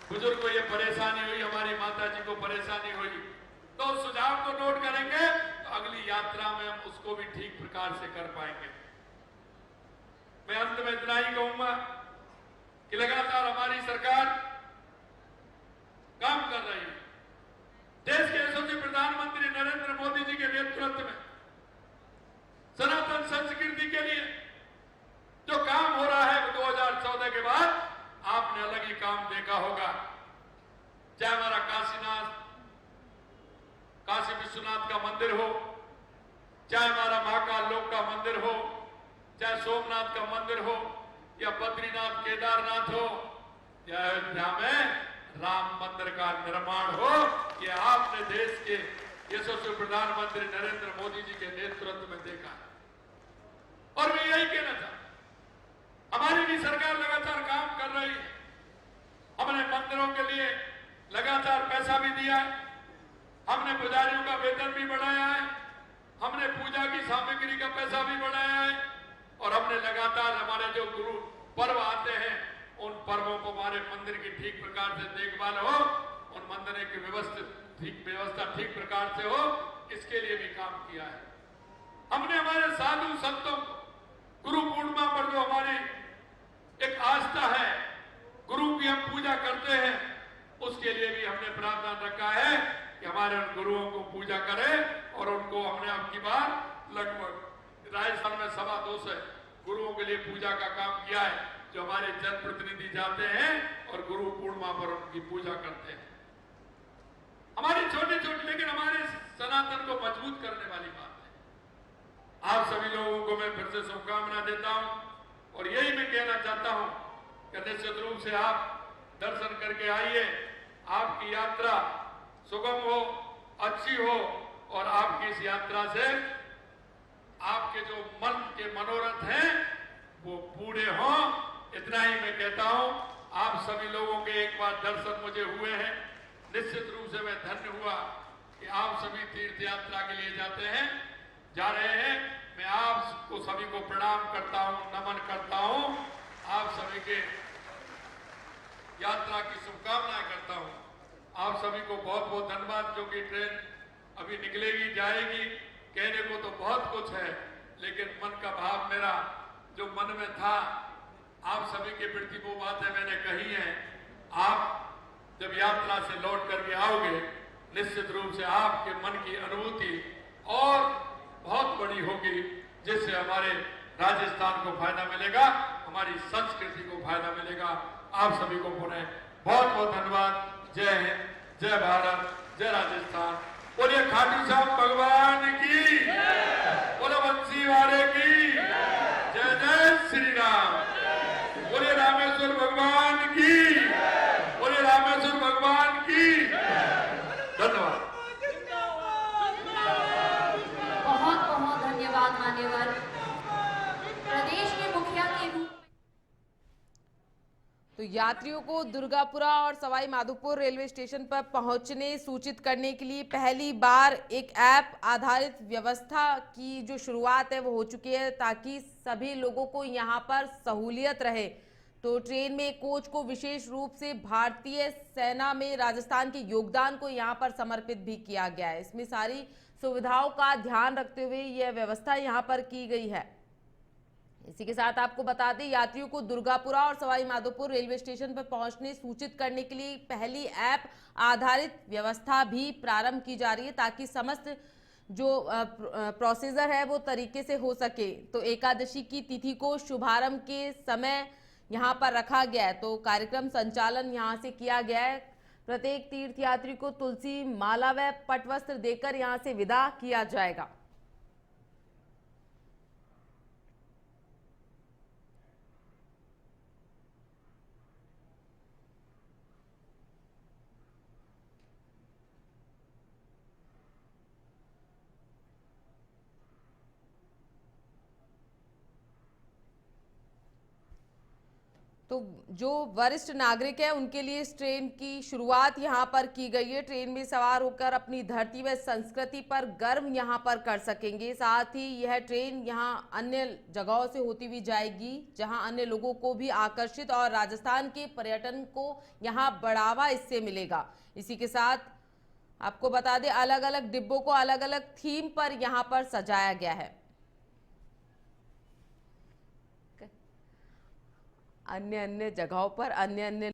F: बुजुर्ग को ये परेशानी हुई, हमारी माता जी को परेशानी हुई, तो उस सुझाव को नोट करेंगे तो अगली यात्रा में हम उसको भी ठीक प्रकार से कर पाएंगे। मैं अंत में इतना ही कहूंगा कि लगातार हमारी सरकार काम कर रही है। देश के यशस्वी प्रधानमंत्री नरेंद्र मोदी जी के नेतृत्व में सनातन संस्कृति के लिए जो काम हो रहा है, 2014 के बाद आपने अलग ही काम देखा होगा। चाहे हमारा काशी विश्वनाथ का मंदिर हो, चाहे हमारा महाकाल लोक का मंदिर हो, चाहे सोमनाथ का मंदिर हो, या बद्रीनाथ केदारनाथ हो, या अयोध्या में राम मंदिर का निर्माण हो, ये आपने देश के यशस्वी प्रधानमंत्री नरेंद्र मोदी जी के नेतृत्व में देखा है। और मैं यही कहना चाहता, हमारी भी सरकार लगातार काम कर रही है। हमने मंदिरों के लिए लगातार पैसा भी दिया है, हमने पुजारियों का वेतन भी बढ़ाया है, हमने पूजा की सामग्री का पैसा भी बढ़ाया है, और हमने लगातार हमारे जो गुरु पर्व आते हैं, उन पर्वों को हमारे मंदिर की ठीक प्रकार से देखभाल हो, उन मंदिर की व्यवस्था ठीक प्रकार से हो, इसके लिए भी काम किया है। हमने हमारे साधु संतों को गुरु पूर्णिमा पर जो हमारी एक आस्था है, गुरु की हम पूजा करते हैं, उसके लिए भी हमने प्रावधान रखा है कि हमारे उन गुरुओं को पूजा करें, और उनको हमने अब की बार लगभग राजस्थान में 225 गुरुओं के लिए पूजा का काम किया है, जो हमारे जनप्रतिनिधि जाते हैं और गुरु पूर्णिमा पर उनकी पूजा करते हैं। हमारी छोटी छोटी लेकिन हमारे सनातन को मजबूत करने वाली बात है। आप सभी लोगों को मैं फिर से शुभकामना देता हूं, और यही मैं कहना चाहता हूं कि निश्चित रूप से आप दर्शन करके आइए, आपकी यात्रा सुगम हो, अच्छी हो, और आपकी इस यात्रा से आपके जो मन के मनोरथ हैं वो पूरे हों। इतना ही मैं कहता हूं। आप सभी लोगों के एक बार दर्शन मुझे हुए हैं, निश्चित रूप से मैं धन्य हुआ कि आप सभी तीर्थ यात्रा के लिए जाते हैं। जा रहे हैं। मैं आपको सभी को प्रणाम करता हूं, नमन करता हूं, आप सभी के यात्रा की शुभकामनाएं करता हूं। आप सभी को बहुत बहुत धन्यवाद, क्योंकि ट्रेन अभी निकलेगी, जाएगी। कहने को तो बहुत कुछ है, लेकिन मन का भाव मेरा जो मन में था आप सभी के प्रति वो बातें मैंने कही हैं। आप जब यात्रा से लौट करके आओगे, निश्चित रूप से आपके मन की अनुभूति और बहुत बड़ी होगी, जिससे हमारे राजस्थान को फायदा मिलेगा, हमारी संस्कृति को फायदा मिलेगा। आप सभी को पुनः बहुत बहुत धन्यवाद। जय हिंद, जय भारत, जय राजस्थान। बोलिए खाटू श्याम भगवान की, बोले बंसी वाले की, जय जय श्री राम। बोलिए रामेश्वर भगवान की, बोलिए रामेश्वर भगवान की। धन्यवाद।
A: बहुत बहुत धन्यवाद मान्यवर। प्रदेश के मुखिया के रूप
G: तो यात्रियों को दुर्गापुरा और सवाई माधोपुर रेलवे स्टेशन पर पहुंचने सूचित करने के लिए पहली बार एक ऐप आधारित व्यवस्था की जो शुरुआत है वो हो चुकी है, ताकि सभी लोगों को यहां पर सहूलियत रहे। तो ट्रेन में कोच को विशेष रूप से भारतीय सेना में राजस्थान के योगदान को यहां पर समर्पित भी किया गया है। इसमें सारी सुविधाओं का ध्यान रखते हुए यह व्यवस्था यहां पर की गई है। इसी के साथ आपको बता दें, यात्रियों को दुर्गापुरा और सवाई माधोपुर रेलवे स्टेशन पर पहुंचने सूचित करने के लिए पहली ऐप आधारित व्यवस्था भी प्रारंभ की जा रही है, ताकि समस्त जो प्रोसीजर है वो तरीके से हो सके। तो एकादशी की तिथि को शुभारंभ के समय यहां पर रखा गया है, तो कार्यक्रम संचालन यहां से किया गया है। प्रत्येक तीर्थयात्री को तुलसी माला व पटवस्त्र देकर यहां से विदा किया जाएगा। तो जो वरिष्ठ नागरिक है उनके लिए इस ट्रेन की शुरुआत यहां पर की गई है। ट्रेन में सवार होकर अपनी धरती व संस्कृति पर गर्व यहां पर कर सकेंगे। साथ ही यह ट्रेन यहां अन्य जगहों से होती हुई जाएगी, जहां अन्य लोगों को भी आकर्षित और राजस्थान के पर्यटन को यहां बढ़ावा इससे मिलेगा। इसी के साथ आपको बता दें, अलग अलग डिब्बों को अलग अलग थीम पर यहां पर सजाया गया है। अन्य अन्य जगहों पर अन्य अन्य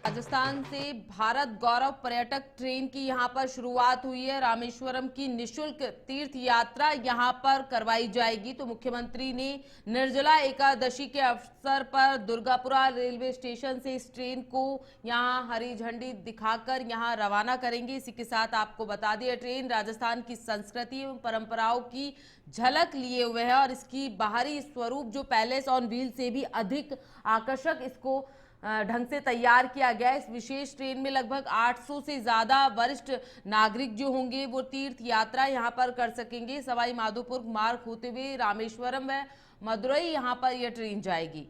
G: राजस्थान से भारत गौरव पर्यटक ट्रेन की यहां पर शुरुआत हुई है। रामेश्वरम की निशुल्क तीर्थ यात्रा यहां पर करवाई जाएगी। तो मुख्यमंत्री ने निर्जला एकादशी के अवसर पर दुर्गापुरा रेलवे स्टेशन से इस ट्रेन को यहां हरी झंडी दिखाकर यहां रवाना करेंगे। इसी के साथ आपको बता दें, ट्रेन राजस्थान की संस्कृति एवं परंपराओं की झलक लिए हुए है और इसकी बाहरी स्वरूप जो पैलेस ऑन व्हील से भी अधिक आकर्षक इसको ढंग से तैयार किया गया है। इस विशेष ट्रेन में लगभग 800 से ज्यादा वरिष्ठ नागरिक जो होंगे वो तीर्थ यात्रा यहां पर कर सकेंगे। सवाई माधोपुर मार्ग होते हुए रामेश्वरम व मदुरई यहां पर यह ट्रेन जाएगी।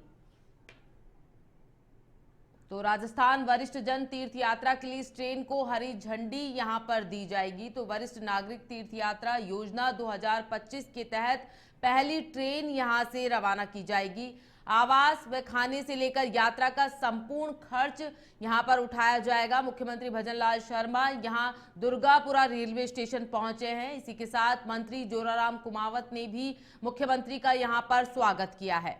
G: तो राजस्थान वरिष्ठ जन तीर्थ यात्रा के लिए इस ट्रेन को हरी झंडी यहां पर दी जाएगी। तो वरिष्ठ नागरिक तीर्थ यात्रा योजना 2025 के तहत पहली ट्रेन यहां से रवाना की जाएगी। आवास व खाने से लेकर यात्रा का संपूर्ण खर्च यहां पर उठाया जाएगा। मुख्यमंत्री भजनलाल शर्मा यहां दुर्गापुरा रेलवे स्टेशन पहुंचे हैं। इसी के साथ मंत्री जोराराम कुमावत ने भी मुख्यमंत्री का यहां पर स्वागत किया है।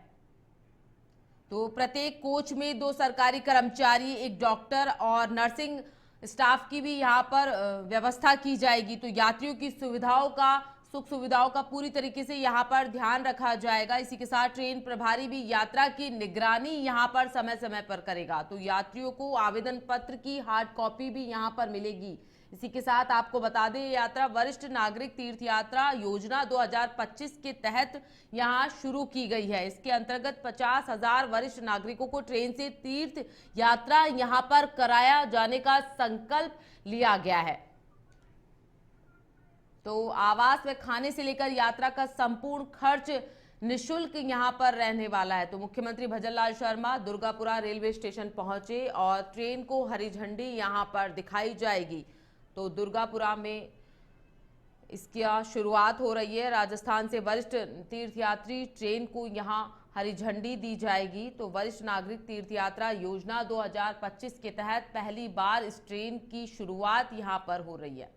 G: तो प्रत्येक कोच में 2 सरकारी कर्मचारी, 1 डॉक्टर और नर्सिंग स्टाफ की भी यहां पर व्यवस्था की जाएगी। तो यात्रियों की सुख सुविधाओं का पूरी तरीके से यहां पर ध्यान रखा जाएगा। इसी के साथ ट्रेन प्रभारी भी यात्रा की निगरानी यहां पर समय समय पर करेगा। तो यात्रियों को आवेदन पत्र की हार्ड कॉपी भी यहां पर मिलेगी। इसी के साथ आपको बता दें, यात्रा वरिष्ठ नागरिक तीर्थ यात्रा योजना 2025 के तहत यहां शुरू की गई है। इसके अंतर्गत 50,000 वरिष्ठ नागरिकों को ट्रेन से तीर्थ यात्रा यहां पर कराया जाने का संकल्प लिया गया है। तो आवास व खाने से लेकर यात्रा का संपूर्ण खर्च निशुल्क यहां पर रहने वाला है। तो मुख्यमंत्री भजनलाल शर्मा दुर्गापुरा रेलवे स्टेशन पहुंचे और ट्रेन को हरी झंडी यहां पर दिखाई जाएगी। तो दुर्गापुरा में इसकी शुरुआत हो रही है। राजस्थान से वरिष्ठ तीर्थयात्री ट्रेन को यहां हरी झंडी दी जाएगी। तो वरिष्ठ नागरिक तीर्थ यात्रा योजना 2025 के तहत पहली बार इस ट्रेन की शुरुआत यहां पर हो रही है।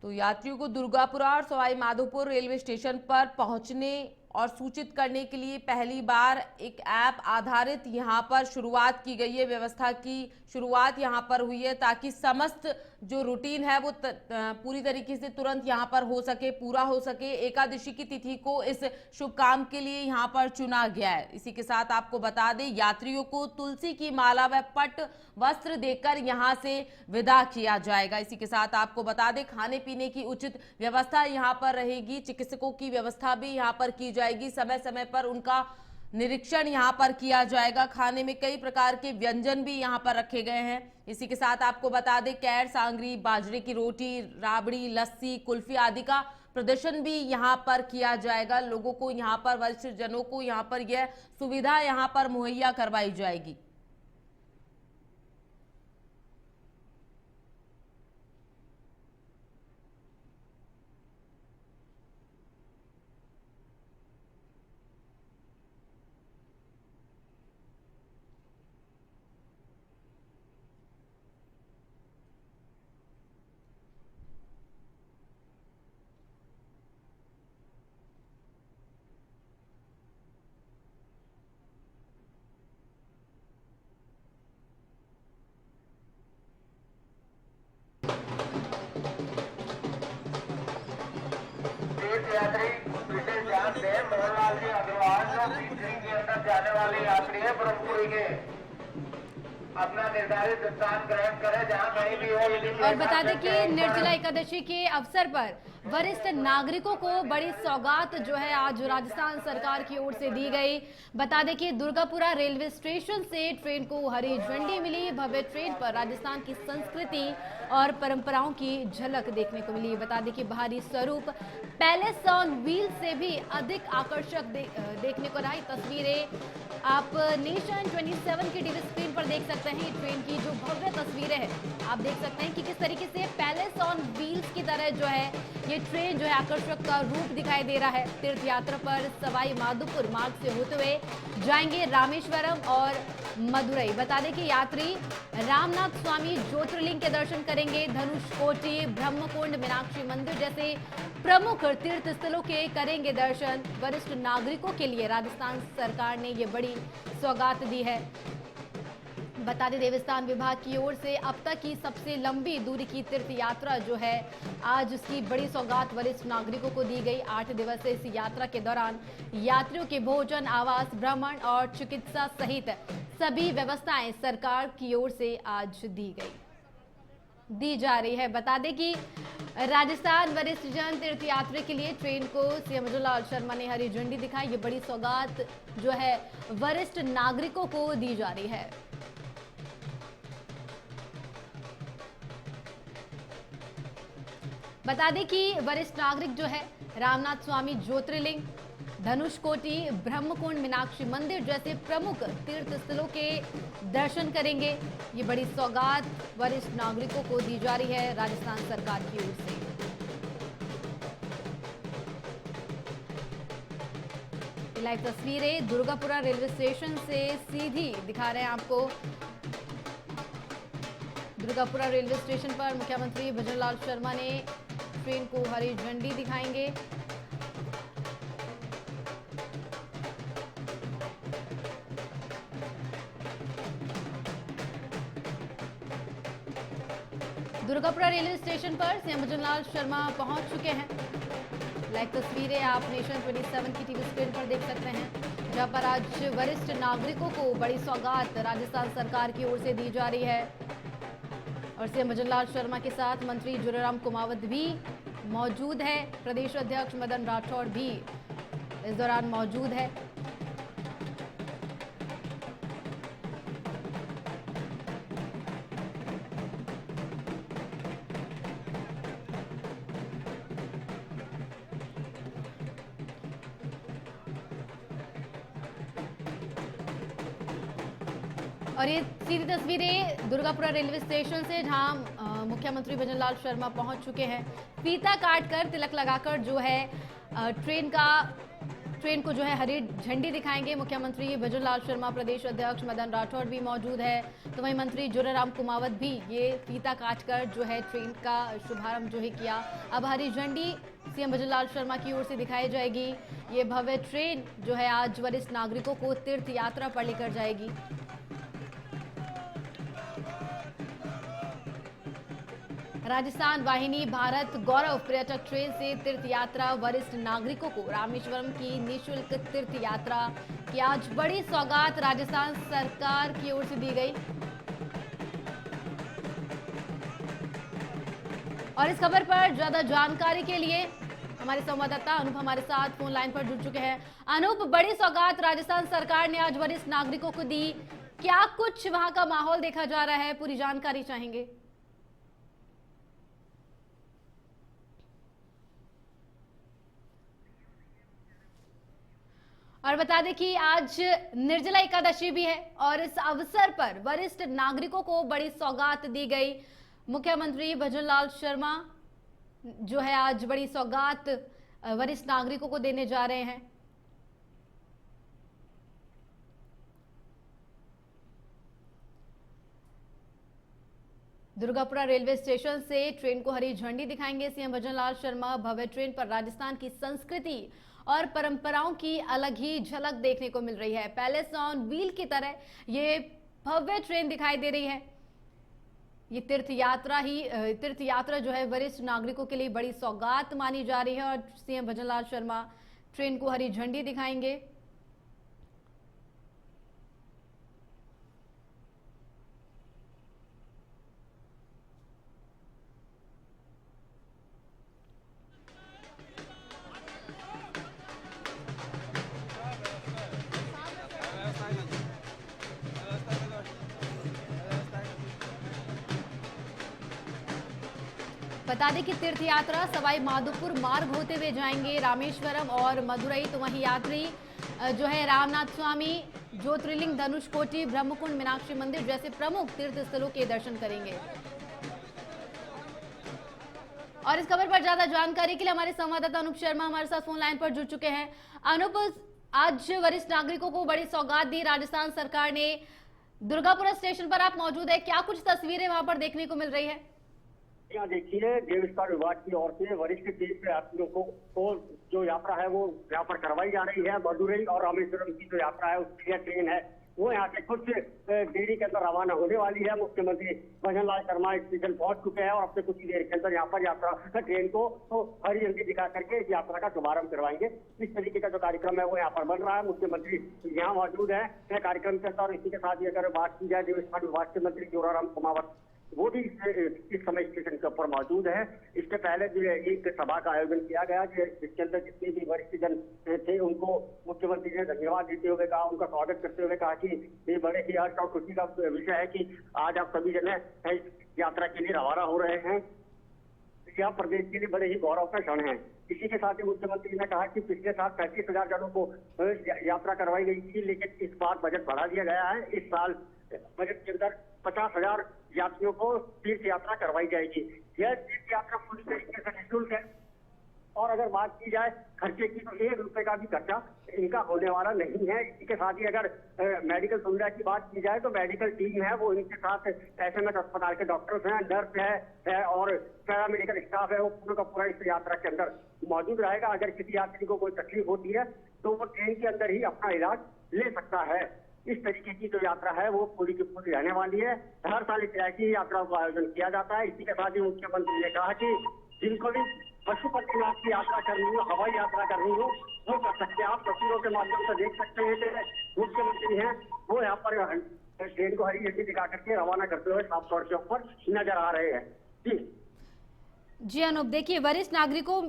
G: तो यात्रियों को दुर्गापुरा और सवाई माधोपुर रेलवे स्टेशन पर पहुंचने और सूचित करने के लिए पहली बार एक ऐप आधारित यहां पर शुरुआत की गई है। व्यवस्था की शुरुआत यहां पर हुई है ताकि समस्त जो रूटीन है वो पूरी तरीके से तुरंत यहां पर हो सके, पूरा हो सके। एकादशी की तिथि को इस शुभ काम के लिए यहां पर चुना गया है। इसी के साथ आपको बता दें, यात्रियों को तुलसी की माला व पट वस्त्र देकर यहां से विदा किया जाएगा। इसी के साथ आपको बता दें, खाने पीने की उचित व्यवस्था यहां पर रहेगी। चिकित्सकों की व्यवस्था भी यहां पर की जाएगी। समय समय पर उनका निरीक्षण यहां पर किया जाएगा। खाने में कई प्रकार के व्यंजन भी यहां पर रखे गए हैं। इसी के साथ आपको बता दें, कैर सांगरी, बाजरे की रोटी, राबड़ी, लस्सी, कुल्फी आदि का प्रदर्शन भी यहां पर किया जाएगा। लोगों को यहां पर, वरिष्ठ जनों को यहां पर यह सुविधा यहां पर मुहैया करवाई जाएगी।
H: यात्री विशेष ध्यान दें, मोहनलाल जी अग्रवाल जो बीच के अंदर जाने वाले यात्री है ब्रह्मपुरी के, अपना निर्धारित स्थान ग्रहण करें जहां कहीं भी हो।
I: और बता दें कि निर्जला एकादशी के अवसर पर वरिष्ठ नागरिकों को बड़ी सौगात जो है आज राजस्थान सरकार की ओर से दी गई। बता दें कि दुर्गापुरा रेलवे स्टेशन से ट्रेन को हरी झंडी मिली। भव्य ट्रेन पर राजस्थान की संस्कृति और परंपराओं की झलक देखने को मिली। बता दें कि बाहरी स्वरूप पैलेस ऑन व्हील से भी अधिक आकर्षक देखने को रही। तस्वीरें आप नेशन 27 की टीवी स्क्रीन पर देख सकते हैं। ट्रेन की जो भव्य तस्वीरें हैं आप देख सकते हैं कि किस तरीके से पैलेस ऑन व्हील्स की तरह जो है ये ट्रेन जो है आकर्षक का रूप दिखाई दे रहा है। तीर्थ यात्रा पर सवाई माधोपुर मार्ग से होते हुए जाएंगे रामेश्वरम और मदुरई। बता दें कि यात्री रामनाथ स्वामी ज्योतिर्लिंग के दर्शन करेंगे। धनुषकोटी, ब्रह्मकुंड, मीनाक्षी मंदिर जैसे प्रमुख तीर्थ स्थलों के करेंगे दर्शन। वरिष्ठ नागरिकों के लिए राजस्थान सरकार ने ये बड़ी सौगात दी है। बता दें, देवस्थान विभाग की ओर से अब तक की सबसे लंबी दूरी की तीर्थ यात्रा जो है आज उसकी बड़ी सौगात वरिष्ठ नागरिकों को दी गई। 8 दिवसीय इस यात्रा के दौरान यात्रियों के भोजन, आवास, भ्रमण और चिकित्सा सहित सभी व्यवस्थाएं सरकार की ओर से आज दी जा रही है। बता दें कि राजस्थान वरिष्ठ जन तीर्थ यात्रा के लिए ट्रेन को सीएम भजनलाल शर्मा ने हरी झंडी दिखाई। ये बड़ी सौगात जो है वरिष्ठ नागरिकों को दी जा रही है। बता दें कि वरिष्ठ नागरिक जो है रामनाथ स्वामी ज्योतिर्लिंग, धनुषकोटी, ब्रह्मकुंड, मीनाक्षी मंदिर जैसे प्रमुख तीर्थ स्थलों के दर्शन करेंगे। ये बड़ी सौगात वरिष्ठ नागरिकों को दी जा रही है राजस्थान सरकार की ओर से। लाइव तस्वीरें दुर्गापुरा रेलवे स्टेशन से सीधी दिखा रहे हैं आपको। दुर्गापुरा रेलवे स्टेशन पर मुख्यमंत्री भजनलाल शर्मा ने ट्रेन को हरी झंडी दिखाएंगे। दुर्गापुरा रेलवे स्टेशन पर सीएम भजनलाल शर्मा पहुंच चुके हैं। लाइव तस्वीरें आप नेशन 27 की टीवी स्क्रीन पर देख सकते हैं। जहां पर आज वरिष्ठ नागरिकों को बड़ी सौगात राजस्थान सरकार की ओर से दी जा रही है और सीएम भजनलाल शर्मा के साथ मंत्री जुराराम कुमावत भी मौजूद है। प्रदेश अध्यक्ष मदन राठौड़ भी इस दौरान मौजूद है। और ये सीधी तस्वीरें दुर्गापुरा रेलवे स्टेशन से, जहां मुख्यमंत्री भजनलाल शर्मा पहुंच चुके हैं। फीता काटकर तिलक लगाकर जो है ट्रेन को जो है हरी झंडी दिखाएंगे मुख्यमंत्री भजनलाल शर्मा। प्रदेश अध्यक्ष मदन राठौड़ भी मौजूद है, तो वहीं मंत्री जुराराम कुमावत भी ये फीता काटकर जो है ट्रेन का शुभारंभ जो है किया। अब हरी झंडी सीएम भजनलाल शर्मा की ओर से दिखाई जाएगी। ये भव्य ट्रेन जो है आज वरिष्ठ नागरिकों को तीर्थ यात्रा पर लेकर जाएगी। राजस्थान वाहिनी भारत गौरव पर्यटक ट्रेन से तीर्थ यात्रा वरिष्ठ नागरिकों को रामेश्वरम की निःशुल्क तीर्थ यात्रा की आज बड़ी सौगात राजस्थान सरकार की ओर से दी गई। और इस खबर पर ज्यादा जानकारी के लिए हमारे संवाददाता अनूप हमारे साथ फोन लाइन पर जुड़ चुके हैं। अनूप, बड़ी सौगात राजस्थान सरकार ने आज वरिष्ठ नागरिकों को दी, क्या कुछ वहां का माहौल देखा जा रहा है, पूरी जानकारी चाहेंगे। और बता दें कि आज निर्जला एकादशी भी है और इस अवसर पर वरिष्ठ नागरिकों को बड़ी सौगात दी गई। मुख्यमंत्री भजनलाल शर्मा जो है आज बड़ी सौगात वरिष्ठ नागरिकों को देने जा रहे हैं। दुर्गापुरा रेलवे स्टेशन से ट्रेन को हरी झंडी दिखाएंगे सीएम भजनलाल शर्मा। भव्य ट्रेन पर राजस्थान की संस्कृति और परंपराओं की अलग ही झलक देखने को मिल रही है। पैलेस ऑन व्हील की तरह ये भव्य ट्रेन दिखाई दे रही है। ये तीर्थ यात्रा जो है वरिष्ठ नागरिकों के लिए बड़ी सौगात मानी जा रही है और सीएम भजनलाल शर्मा ट्रेन को हरी झंडी दिखाएंगे। बता दें कि तीर्थ यात्रा सवाई माधोपुर मार्ग होते हुए जाएंगे रामेश्वरम और मदुरई। तो वहीं यात्री जो है रामनाथ स्वामी, ज्योतिर्लिंग, धनुषकोटी, ब्रह्मकुंड, मीनाक्षी मंदिर जैसे प्रमुख तीर्थ स्थलों के दर्शन करेंगे। और इस खबर पर ज्यादा जानकारी के लिए हमारे संवाददाता अनूप शर्मा हमारे साथ फोन लाइन पर जुड़ चुके हैं। अनूप, आज वरिष्ठ नागरिकों को बड़ी सौगात दी राजस्थान सरकार ने। दुर्गापुरा स्टेशन पर आप मौजूद है, क्या कुछ तस्वीरें वहां पर देखने को मिल रही है?
H: यहाँ देखिए, देवस्थान विभाग की ओर से वरिष्ठ तीर्थ यात्रियों को जो यात्रा है वो यहाँ पर करवाई जा रही है। मदुरई और रामेश्वरम की जो यात्रा है उसकी ट्रेन है वो यहाँ से कुछ देरी के अंदर रवाना होने वाली है। मुख्यमंत्री भजनलाल शर्मा स्टेशन पहुंच चुके हैं और अपने कुछ ही देर के अंदर यहाँ पर यात्रा ट्रेन को तो हरी झंडी दिखा करके इस यात्रा का शुभारंभ करवाएंगे। इस तरीके का जो कार्यक्रम है वो यहाँ पर बन रहा है। मुख्यमंत्री यहाँ मौजूद है कार्यक्रम के अंदर। इसी के साथ ही अगर बात की जाए देवस्थान विभाग के मंत्री जुराराम कुमावत, वो भी इस समय स्टेशन के ऊपर मौजूद है। इसके पहले जो है एक सभा का आयोजन किया गया जिसके अंदर जितने भी वरिष्ठ जन थे उनको मुख्यमंत्री ने धन्यवाद देते हुए कहा, उनका स्वागत करते हुए कहा कि ये बड़े ही हर्ष और खुशी का विषय है कि आज आप सभी जन यात्रा के लिए रवाना हो रहे हैं। यह प्रदेश के लिए बड़े ही गौरव का क्षण है। इसी के साथ ही मुख्यमंत्री ने कहा कि पिछले साल 35,000 जनों को यात्रा करवाई गई थी, लेकिन इस बार बजट बढ़ा दिया गया है। इस साल बजट के अंदर 50,000 यात्रियों को तीर्थ यात्रा करवाई जाएगी। यह तीर्थ यात्रा पूरी तरीके से निःशुल्क है और अगर बात की जाए खर्चे की तो 1 रुपए का भी खर्चा इनका होने वाला नहीं है। इसी के साथ ही अगर मेडिकल सुविधा की बात की जाए तो मेडिकल टीम है वो इनके साथ एसएमएस अस्पताल के डॉक्टर्स हैं, नर्स है और पैरामेडिकल स्टाफ है, वो पूरा का पूरा इस यात्रा के अंदर मौजूद रहेगा। अगर किसी यात्री को कोई तकलीफ होती है तो वो ट्रेन के अंदर ही अपना इलाज ले सकता है। इस तरीके की जो यात्रा है वो पूरी की पूरी रहने वाली है। हर साल इस तरह की यात्राओं का आयोजन किया जाता है। इसी के साथ ही मुख्यमंत्री ने कहा कि जिनको भी पशुपतिनाथ की यात्रा करनी हो, हवाई यात्रा करनी हो, वो कर सकते हैं। आप तस्वीरों के माध्यम से देख सकते हैं कि मुख्यमंत्री हैं वो यहाँ पर ट्रेन को हरी झंडी दिखा करके रवाना करते हुए साफ तौर के ऊपर नजर आ रहे हैं।
I: जी अनूप, देखिए वरिष्ठ नागरिकों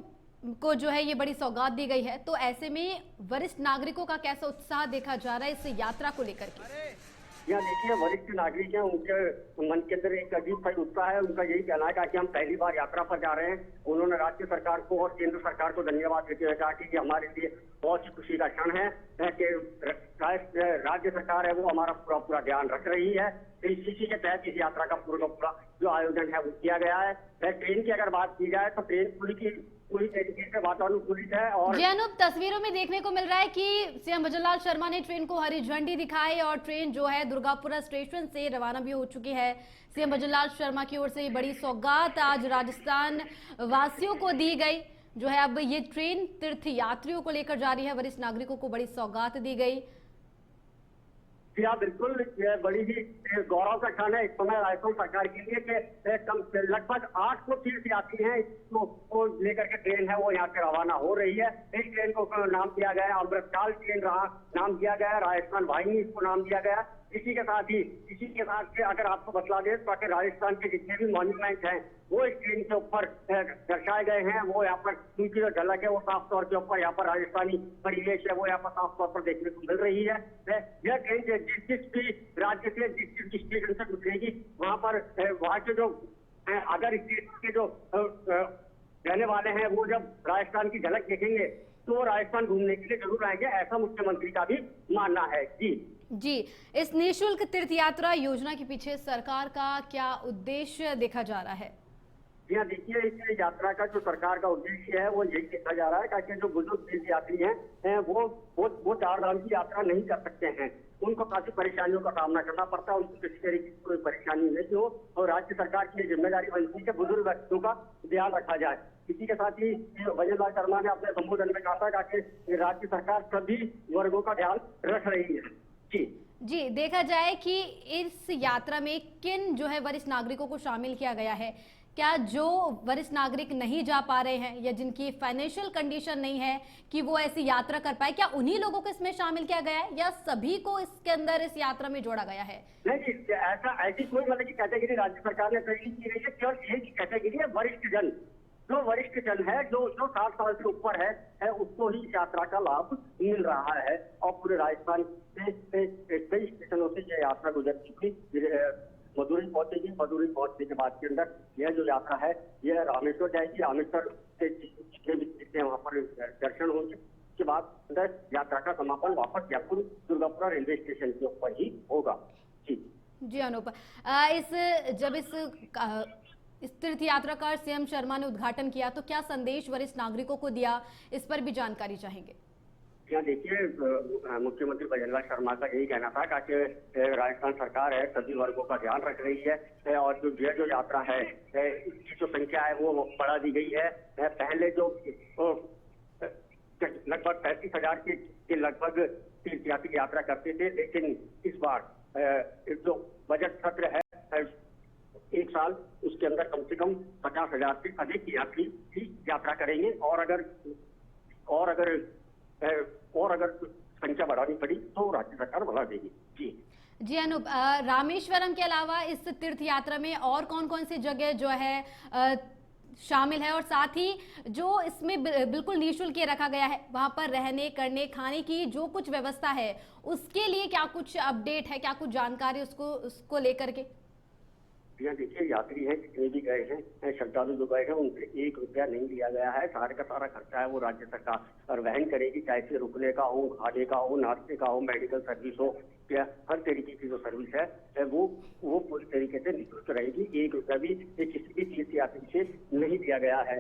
I: को जो है ये बड़ी सौगात दी गई है, तो ऐसे में वरिष्ठ नागरिकों का कैसा उत्साह देखा जा रहा है इस यात्रा को लेकर के?
H: यहाँ देखिए वरिष्ठ नागरिक हैं, उनके मन के अंदर एक अजीब सा उत्साह है। उनका यही कहना है कि हम पहली बार यात्रा पर जा रहे हैं। उन्होंने राज्य सरकार को और केंद्र सरकार को धन्यवाद देते हुए कहा कि हमारे लिए बहुत ही खुशी का क्षण है कि राज्य सरकार है वो हमारा पूरा ध्यान रख रही है। इसी के तहत इस यात्रा का पूरा जो आयोजन है वो किया गया है। ट्रेन की अगर बात की जाए तो ट्रेन पूरी तरीके से वातानुकूलित है। और
I: जी अनूप, तस्वीरों में देखने को मिल रहा है कि सीएम भजनलाल शर्मा ने ट्रेन को हरी झंडी दिखाई और ट्रेन जो है दुर्गापुरा स्टेशन से रवाना भी हो चुकी है। सीएम भजनलाल शर्मा की ओर से ये बड़ी सौगात आज राजस्थान वासियों को दी गई जो है। अब ये ट्रेन तीर्थ यात्रियों को लेकर जा रही है, वरिष्ठ नागरिकों को बड़ी सौगात दी गई।
H: जी हाँ, बिल्कुल बड़ी ही गौरव का क्षण है इस समय राजस्थान सरकार के लिए कि लगभग 800 तीर्थ यात्री हैं इसको लेकर के ट्रेन है वो यहाँ से रवाना हो रही है। इस ट्रेन को नाम दिया गया है अमृतकाल ट्रेन नाम दिया गया है, राजस्थान वाहिनी इसको नाम दिया गया। इसी के साथ अगर आपको बतला दें तो राजस्थान के जितने भी मॉन्यूमेंट हैं वो इस ट्रेन के ऊपर दर्शाए गए हैं। वो यहाँ पर उनकी जो झलक है वो साफ तौर के ऊपर यहाँ पर राजस्थानी परिवेश है वो यहाँ पर साफ तौर पर देखने को मिल रही है। यह ट्रेन जिस भी राज्य से जिस स्टेशन से गुजरेगी वहाँ के जो अगर इस देश के जो रहने वाले हैं वो जब राजस्थान की झलक देखेंगे तो राजस्थान घूमने के लिए जरूर आएंगे, ऐसा मुख्यमंत्री का भी मानना है।
I: जी, इस निःशुल्क तीर्थ यात्रा योजना के पीछे सरकार का क्या उद्देश्य देखा जा रहा है?
H: जी हाँ, देखिए इस यात्रा का जो सरकार का उद्देश्य है वो यही देखा जा रहा है ताकि जो बुजुर्ग तीर्थ यात्री हैं वो चार धाम की यात्रा नहीं कर सकते हैं। उनको काफी परेशानियों का सामना करना पड़ता है, उनको किसी तरीके की कोई परेशानी नहीं हो और राज्य सरकार की जिम्मेदारी बनती है कि बुजुर्ग व्यक्तियों का ध्यान रखा जाए। इसी के साथ ही भजनलाल शर्मा ने अपने संबोधन में कहा था कि राज्य सरकार सभी वर्गों का ध्यान रख रही है।
I: जी, देखा जाए कि इस यात्रा में किन जो है वरिष्ठ नागरिकों को शामिल किया गया है? क्या जो वरिष्ठ नागरिक नहीं जा पा रहे हैं या जिनकी फाइनेंशियल कंडीशन नहीं है कि वो ऐसी यात्रा कर पाए, क्या उन्हीं लोगों को इसमें शामिल किया गया है या सभी को इसके अंदर इस यात्रा में जोड़ा गया है?
H: नहीं, ऐसी कोई मतलब की कैटेगरी राज्य सरकार ने तय की गई है। केवल एक कैटेगरी है वरिष्ठ जन। जो वरिष्ठ जन है जो 60 साल से ऊपर है उसको ही यात्रा का लाभ मिल रहा है। और पूरे राजस्थान से कई स्टेशनों से ये यात्रा गुजर चुकी, मदुरई पहुंचेगी। मदुरई पहुंचने के बाद के अंदर यह जो यात्रा है यह रामेश्वर जाएगी। रामेश्वर से जितने भी तीर्थ वहाँ पर दर्शन होंगे। उसके बाद यात्रा का समापन वापस जयपुर दुर्गापुरा रेलवे स्टेशन के ऊपर ही होगा।
I: जी अनूप, इस तीर्थ यात्रा का सीएम शर्मा ने उद्घाटन किया तो क्या संदेश वरिष्ठ नागरिकों को दिया, इस पर भी जानकारी चाहेंगे।
H: यहाँ देखिए मुख्यमंत्री भजनलाल शर्मा का यही कहना था कि राजस्थान सरकार है सभी वर्गों का ध्यान रख रही है और जो यात्रा है इसकी जो संख्या है वो बढ़ा दी गई है। पहले जो लगभग 35,000 के लगभग तीर्थयात्री यात्रा करते थे, लेकिन इस बार जो बजट सत्र है एक साल उसके अंदर कम से कम 50,000 से अधिक यात्री ही यात्रा करेंगे। और अगर संख्या बढ़ानी पड़ी तो राज्य सरकार बढ़ा देगी।
I: जी अनूप, रामेश्वरम के अलावा इस तीर्थ यात्रा में और कौन कौन सी जगह जो है शामिल है और साथ ही जो इसमें बिल्कुल निःशुल्क रखा गया है वहां पर रहने करने खाने की जो कुछ व्यवस्था है उसके लिए क्या कुछ अपडेट है, क्या कुछ जानकारी उसको लेकर के?
H: यहाँ देखिए यात्री हैं जितने भी गए हैं श्रद्धालु जो गए हैं उनसे 1 रुपया नहीं लिया गया है। सारे का सारा खर्चा है वो राज्य सरकार वहन करेगी, चाहे से रुकने का हो, खाने का हो, नाश्ते का हो, मेडिकल सर्विस हो, या हर तरीके की जो सर्विस है वो पूरी तरीके से निःशुल्क रहेगी। 1 रुपया भी किसी भी तीर्थ यात्री से नहीं दिया गया है।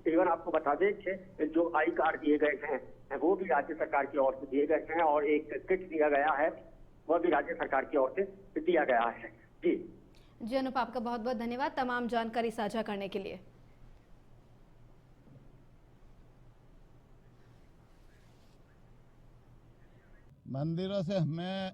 H: इवन आपको बता दें कि जो आई कार्ड दिए गए हैं वो भी राज्य सरकार की ओर से दिए गए हैं और एक किट दिया गया है वह भी राज्य सरकार की ओर से दिया गया है।
I: जी अनूप, आपका बहुत बहुत धन्यवाद तमाम जानकारी साझा करने के लिए।
J: मंदिरों से हमें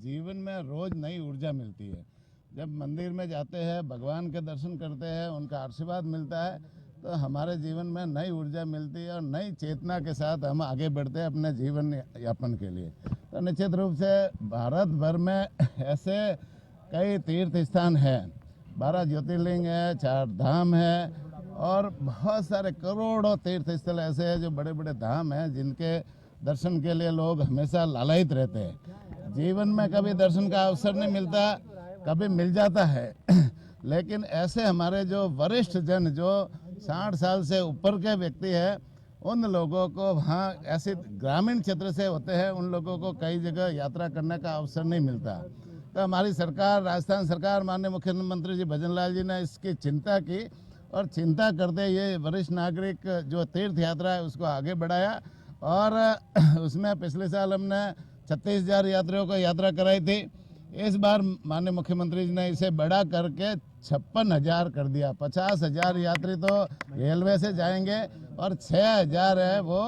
J: जीवन में रोज नई ऊर्जा मिलती है। जब मंदिर में जाते हैं, भगवान के दर्शन करते हैं, उनका आशीर्वाद मिलता है तो हमारे जीवन में नई ऊर्जा मिलती है और नई चेतना के साथ हम आगे बढ़ते हैं अपने जीवन यापन के लिए। तो निश्चित रूप से भारत भर में ऐसे कई तीर्थ स्थान हैं, 12 ज्योतिर्लिंग है, 4 धाम है और बहुत सारे करोड़ों तीर्थ स्थल ऐसे हैं जो बड़े बड़े धाम हैं जिनके दर्शन के लिए लोग हमेशा लालायित रहते हैं। जीवन में कभी दर्शन का अवसर नहीं मिलता, कभी मिल जाता है लेकिन ऐसे हमारे जो वरिष्ठ जन जो 60 साल से ऊपर के व्यक्ति हैं, उन लोगों को वहाँ ऐसे ग्रामीण क्षेत्र से होते हैं, उन लोगों को कई जगह यात्रा करने का अवसर नहीं मिलता। तो हमारी सरकार, राजस्थान सरकार, माननीय मुख्यमंत्री जी भजनलाल जी ने इसकी चिंता की और चिंता करते ये वरिष्ठ नागरिक जो तीर्थ यात्रा है उसको आगे बढ़ाया और उसमें पिछले साल हमने 36,000 यात्रियों को यात्रा कराई थी। इस बार माननीय मुख्यमंत्री जी ने इसे बड़ा करके 56,000 कर दिया। 50,000 यात्री तो रेलवे से जाएंगे और 6,000 है वो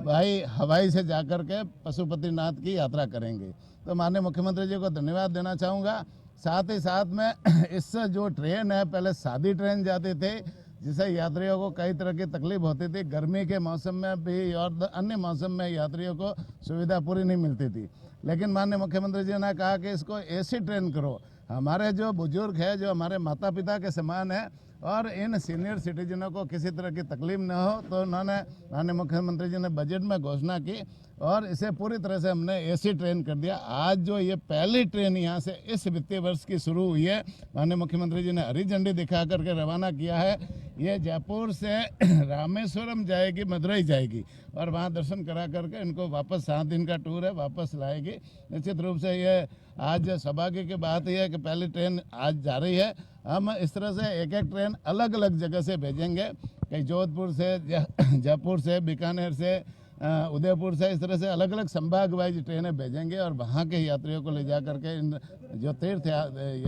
J: भाई हवाई से जाकर के पशुपतिनाथ की यात्रा करेंगे। तो माननीय मुख्यमंत्री जी को धन्यवाद देना चाहूँगा। साथ ही साथ में इस जो ट्रेन है, पहले सादी ट्रेन जाती थी जिससे यात्रियों को कई तरह की तकलीफ होती थी, गर्मी के मौसम में भी और अन्य मौसम में यात्रियों को सुविधा पूरी नहीं मिलती थी। लेकिन माननीय मुख्यमंत्री जी ने कहा कि इसको ऐसी ट्रेन करो, हमारे जो बुजुर्ग है, जो हमारे माता पिता के समान है और इन सीनियर सिटीजनों को किसी तरह की तकलीफ न हो, तो उन्होंने माननीय मुख्यमंत्री जी ने बजट में घोषणा की और इसे पूरी तरह से हमने एसी ट्रेन कर दिया। आज जो ये पहली ट्रेन यहाँ से इस वित्तीय वर्ष की शुरू हुई है, माननीय मुख्यमंत्री जी ने हरी झंडी दिखा करके रवाना किया है। ये जयपुर से रामेश्वरम जाएगी, मदुरई जाएगी और वहाँ दर्शन करा करके इनको वापस 7 दिन का टूर है, वापस लाएगी। निश्चित रूप से ये आज सौभाग्य की बात यह है कि पहली ट्रेन आज जा रही है। हम इस तरह से एक एक ट्रेन अलग अलग जगह से भेजेंगे, कहीं जोधपुर से, जयपुर से, बीकानेर से, उदयपुर से, इस तरह से अलग अलग संभाग वाइज ट्रेनें भेजेंगे और वहाँ के यात्रियों को ले जा करके इन जो तीर्थ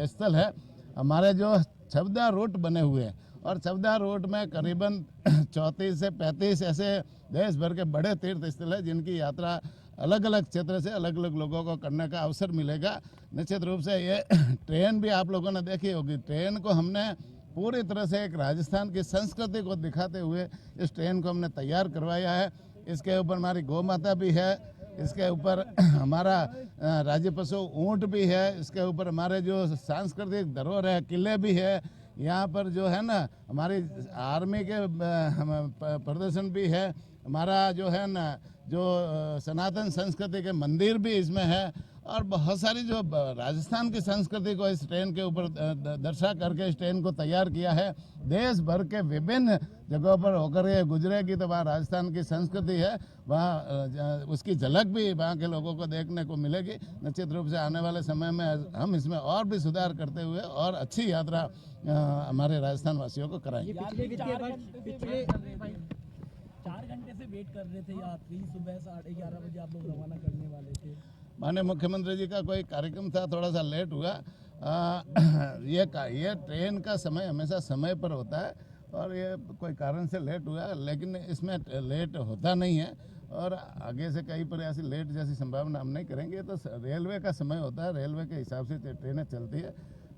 J: स्थल है, हमारे जो 14 रूट बने हुए हैं और 14 रूट में करीबन 34 से 35 ऐसे देश भर के बड़े तीर्थ स्थल है जिनकी यात्रा अलग अलग क्षेत्र से अलग अलग लोगों को करने का अवसर मिलेगा। निश्चित रूप से ये ट्रेन भी आप लोगों ने देखी होगी। ट्रेन को हमने पूरी तरह से एक राजस्थान की संस्कृति को दिखाते हुए इस ट्रेन को हमने तैयार करवाया है। इसके ऊपर हमारी गौ माता भी है, इसके ऊपर हमारा राज्य पशु ऊँट भी है, इसके ऊपर हमारे जो सांस्कृतिक धरोहर है, किले भी है, यहाँ पर जो है ना हमारी आर्मी के प्रदर्शन भी है, हमारा जो है ना जो सनातन संस्कृति के मंदिर भी इसमें है और बहुत सारी जो राजस्थान की संस्कृति को इस ट्रेन के ऊपर दर्शा करके इस ट्रेन को तैयार किया है। देश भर के विभिन्न जगहों पर होकर ये गुजरेगी तो वहाँ राजस्थान की संस्कृति है, वहाँ उसकी झलक भी वहाँ के लोगों को देखने को मिलेगी। निश्चित रूप से आने वाले समय में हम इसमें और भी सुधार करते हुए और अच्छी यात्रा हमारे राजस्थान वासियों को कराएंगे।
E: पिछले 4 घंटे से वेट कर रहे थे यात्री, सुबह 11:30 बजे आप लोग रवाना करने वाले थे।
J: माननीय मुख्यमंत्री जी का कोई कार्यक्रम था, थोड़ा सा लेट हुआ। ये ट्रेन का समय हमेशा समय पर होता है और ये कोई कारण से लेट हुआ, लेकिन इसमें लेट होता नहीं है और आगे से कई प्रयास लेट जैसी संभावना हम नहीं करेंगे। तो रेलवे का समय होता है, रेलवे के हिसाब से ट्रेनें चलती है,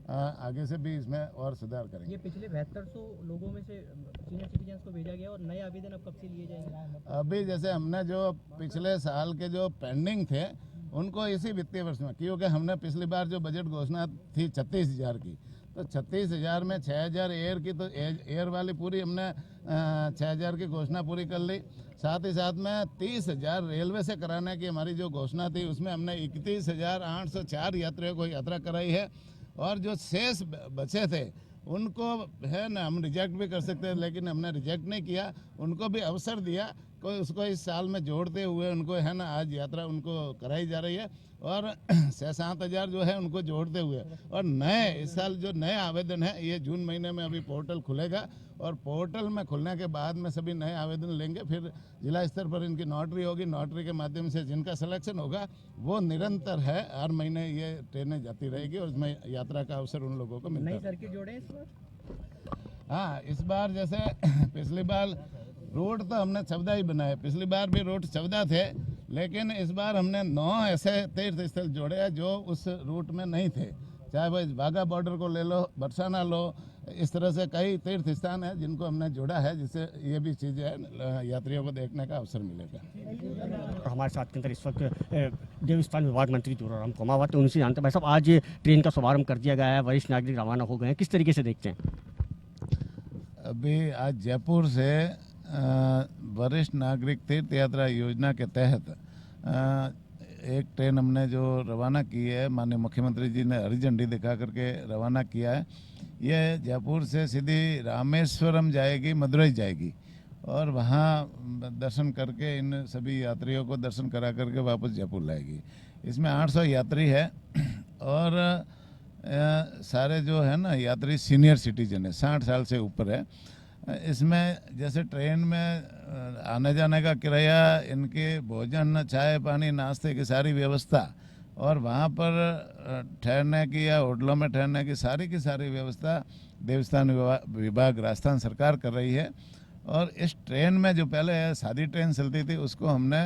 J: आगे से भी इसमें और सुधार करेंगे।
E: ये पिछले 7200 लोगों में से सीनियर सिटीजन को भेजा गया और नए आवेदन अब कब से लिए जाएंगे?
J: अभी जैसे हमने जो पिछले साल के जो पेंडिंग थे उनको इसी वित्तीय वर्ष में, क्योंकि हमने पिछली बार जो बजट घोषणा थी 36,000 की, तो 36,000 में 6,000 एयर की, तो एयर वाली पूरी हमने 6,000 की घोषणा पूरी कर ली। साथ ही साथ में 30,000 रेलवे से कराने की हमारी जो घोषणा थी उसमें हमने 31,804 यात्रियों को यात्रा कराई है और जो शेष बचे थे उनको है ना हम रिजेक्ट भी कर सकते हैं, लेकिन हमने रिजेक्ट नहीं किया, उनको भी अवसर दिया। कोई उसको इस साल में जोड़ते हुए उनको है ना आज यात्रा उनको कराई जा रही है और 6-7 जो है उनको जोड़ते हुए और नए इस साल जो नए आवेदन है ये जून महीने में अभी पोर्टल खुलेगा और पोर्टल में खुलने के बाद में सभी नए आवेदन लेंगे। फिर जिला स्तर पर इनकी नोटरी होगी, नोटरी के माध्यम से जिनका सिलेक्शन होगा वो निरंतर है, हर महीने ये ट्रेनें जाती रहेगी और इसमें यात्रा का अवसर उन लोगों को मिलता है।
E: नई सर्किट जोड़े इस बार?
J: हाँ, इस बार जैसे पिछली बार रूट तो हमने 14 ही बनाए, पिछली बार भी रूट 14 थे, लेकिन इस बार हमने 9 ऐसे तीर्थ स्थल जोड़े हैं जो उस रूट में नहीं थे। चाहे वो वाघा बॉर्डर को ले लो, बरसाना लो, इस तरह से कई तीर्थ स्थान है जिनको हमने जोड़ा है, जिससे ये भी चीज़ें यात्रियों को देखने का अवसर मिलेगा।
K: हमारे साथ के अंदर इस वक्त देवस्थान विभाग मंत्री जोराराम कुमावत, उनसे जानते हैं। भाई साहब, आज ये ट्रेन का शुभारंभ कर दिया गया है, वरिष्ठ नागरिक रवाना हो गए हैं, किस तरीके से देखते हैं?
J: अभी आज जयपुर से वरिष्ठ नागरिक तीर्थ यात्रा योजना के तहत एक ट्रेन हमने जो रवाना की है, माननीय मुख्यमंत्री जी ने हरी झंडी दिखा करके रवाना किया है। ये जयपुर से सीधी रामेश्वरम जाएगी, मदुरई जाएगी और वहाँ दर्शन करके इन सभी यात्रियों को दर्शन करा करके वापस जयपुर लाएगी। इसमें 800 यात्री है और सारे जो है ना यात्री सीनियर सिटीजन है, 60 साल से ऊपर है। इसमें जैसे ट्रेन में आने जाने का किराया, इनके भोजन, चाय पानी, नाश्ते की सारी व्यवस्था और वहाँ पर ठहरने की या होटलों में ठहरने की सारी व्यवस्था देवस्थान विभाग राजस्थान सरकार कर रही है। और इस ट्रेन में जो पहले सादी ट्रेन चलती थी उसको हमने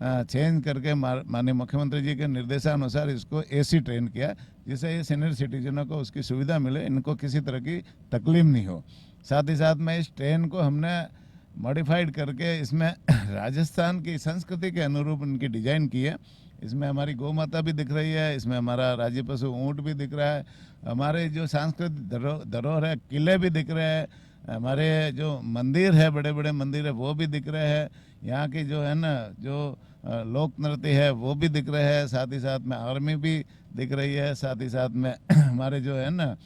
J: चेंज करके माननीय मुख्यमंत्री जी के निर्देशानुसार इसको एसी ट्रेन किया, जिससे ये सीनियर सिटीजनों को उसकी सुविधा मिले, इनको किसी तरह की तकलीफ नहीं हो। साथ ही साथ में इस ट्रेन को हमने मॉडिफाइड करके इसमें राजस्थान की संस्कृति के अनुरूप इनकी डिज़ाइन की है। इसमें हमारी गौ माता भी दिख रही है, इसमें हमारा राज्य पशु ऊँट भी दिख रहा है, हमारे जो सांस्कृतिक धरोहर है, किले भी दिख रहे हैं, हमारे जो मंदिर है, बड़े बड़े मंदिर है वो भी दिख रहे हैं, यहाँ की जो है ना जो लोक नृत्य है वो भी दिख रहे हैं, साथ ही साथ में आर्मी भी दिख रही है, साथ ही साथ में हमारे जो है ना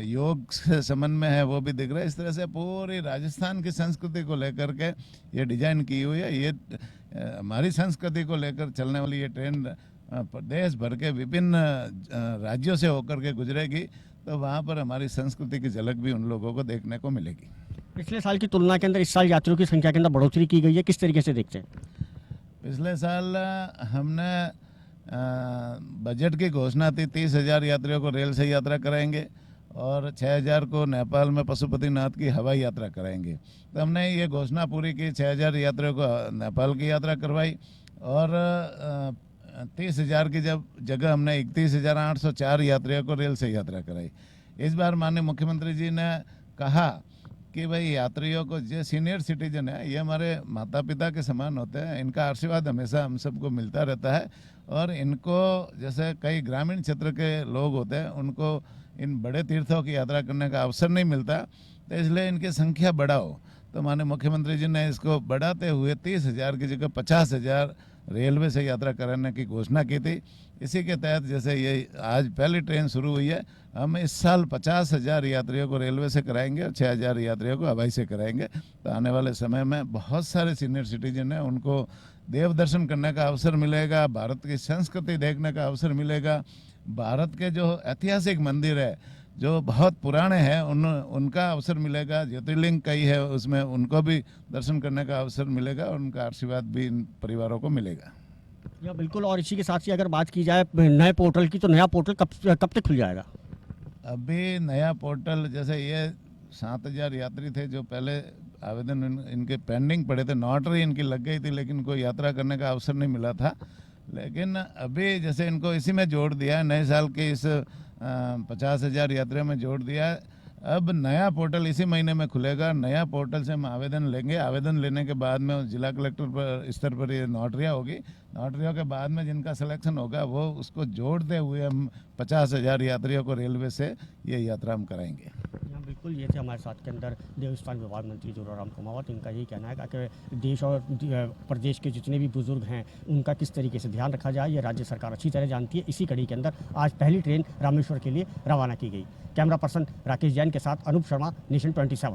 J: योग से संबंध में है वो भी दिख रहा है। इस तरह से पूरी राजस्थान की संस्कृति को लेकर के ये डिजाइन की हुई है। ये हमारी संस्कृति को लेकर चलने वाली ये ट्रेन देश भर के विभिन्न राज्यों से होकर के गुजरेगी, तो वहाँ पर हमारी संस्कृति की झलक भी उन लोगों को देखने को मिलेगी।
K: पिछले साल की तुलना के अंदर इस साल यात्रियों की संख्या के अंदर बढ़ोतरी की गई है, किस तरीके से देखते हैं?
J: पिछले साल हमने बजट की घोषणा थी 30,000 यात्रियों को रेल से यात्रा कराएंगे और 6,000 को नेपाल में पशुपतिनाथ की हवाई यात्रा कराएंगे। तो हमने ये घोषणा पूरी की, 6,000 यात्रियों को नेपाल की यात्रा करवाई और 30,000 की जगह हमने 31,804 यात्रियों को रेल से यात्रा कराई। इस बार माननीय मुख्यमंत्री जी ने कहा कि भाई यात्रियों को जो सीनियर सिटीजन है ये हमारे माता पिता के समान होते हैं, इनका आशीर्वाद हमेशा हम सबको मिलता रहता है और इनको जैसे कई ग्रामीण क्षेत्र के लोग होते हैं उनको इन बड़े तीर्थों की यात्रा करने का अवसर नहीं मिलता, तो इसलिए इनकी संख्या बढ़ाओ। तो माननीय मुख्यमंत्री जी ने इसको बढ़ाते हुए 30,000 की जगह 50,000 रेलवे से यात्रा कराने की घोषणा की थी। इसी के तहत जैसे ये आज पहली ट्रेन शुरू हुई है, हम इस साल 50,000 यात्रियों को रेलवे से कराएंगे और 6,000 यात्रियों को हवाई से कराएंगे। तो आने वाले समय में बहुत सारे सीनियर सिटीजन हैं, उनको देव दर्शन करने का अवसर मिलेगा, भारत की संस्कृति देखने का अवसर मिलेगा, भारत के जो ऐतिहासिक मंदिर है जो बहुत पुराने हैं उनका अवसर मिलेगा, ज्योतिर्लिंग कई है उसमें उनको भी दर्शन करने का अवसर मिलेगा और उनका आशीर्वाद भी इन परिवारों को मिलेगा।
K: या बिल्कुल। और इसी के साथ ही अगर बात की जाए नए पोर्टल की, तो नया पोर्टल कब तक खुल जाएगा?
J: अभी नया पोर्टल जैसे ये 7,000 यात्री थे जो पहले आवेदन इनके पेंडिंग पड़े थे, नॉटरी इनकी लग गई थी लेकिन कोई यात्रा करने का अवसर नहीं मिला था, लेकिन अभी जैसे इनको इसी में जोड़ दिया है, नए साल के इस 50,000 यात्रियों में जोड़ दिया है। अब नया पोर्टल इसी महीने में खुलेगा, नया पोर्टल से हम आवेदन लेंगे, आवेदन लेने के बाद में जिला कलेक्टर पर स्तर पर ये नोटरियाँ होगी, नोटरियों के बाद में जिनका सिलेक्शन होगा वो उसको जोड़ते हुए हम 50,000 यात्रियों को रेलवे से ये यात्रा हम कराएंगे।
K: बिल्कुल, ये थे हमारे साथ के अंदर देवस्थान विभाग मंत्री जोराराम कुमावत। इनका यही कहना है कि देश और प्रदेश के जितने भी बुजुर्ग हैं उनका किस तरीके से ध्यान रखा जाए ये राज्य सरकार अच्छी तरह जानती है। इसी कड़ी के अंदर आज पहली ट्रेन रामेश्वर के लिए रवाना की गई। कैमरा पर्सन राकेश जैन के साथ अनूप शर्मा, नेशन 27।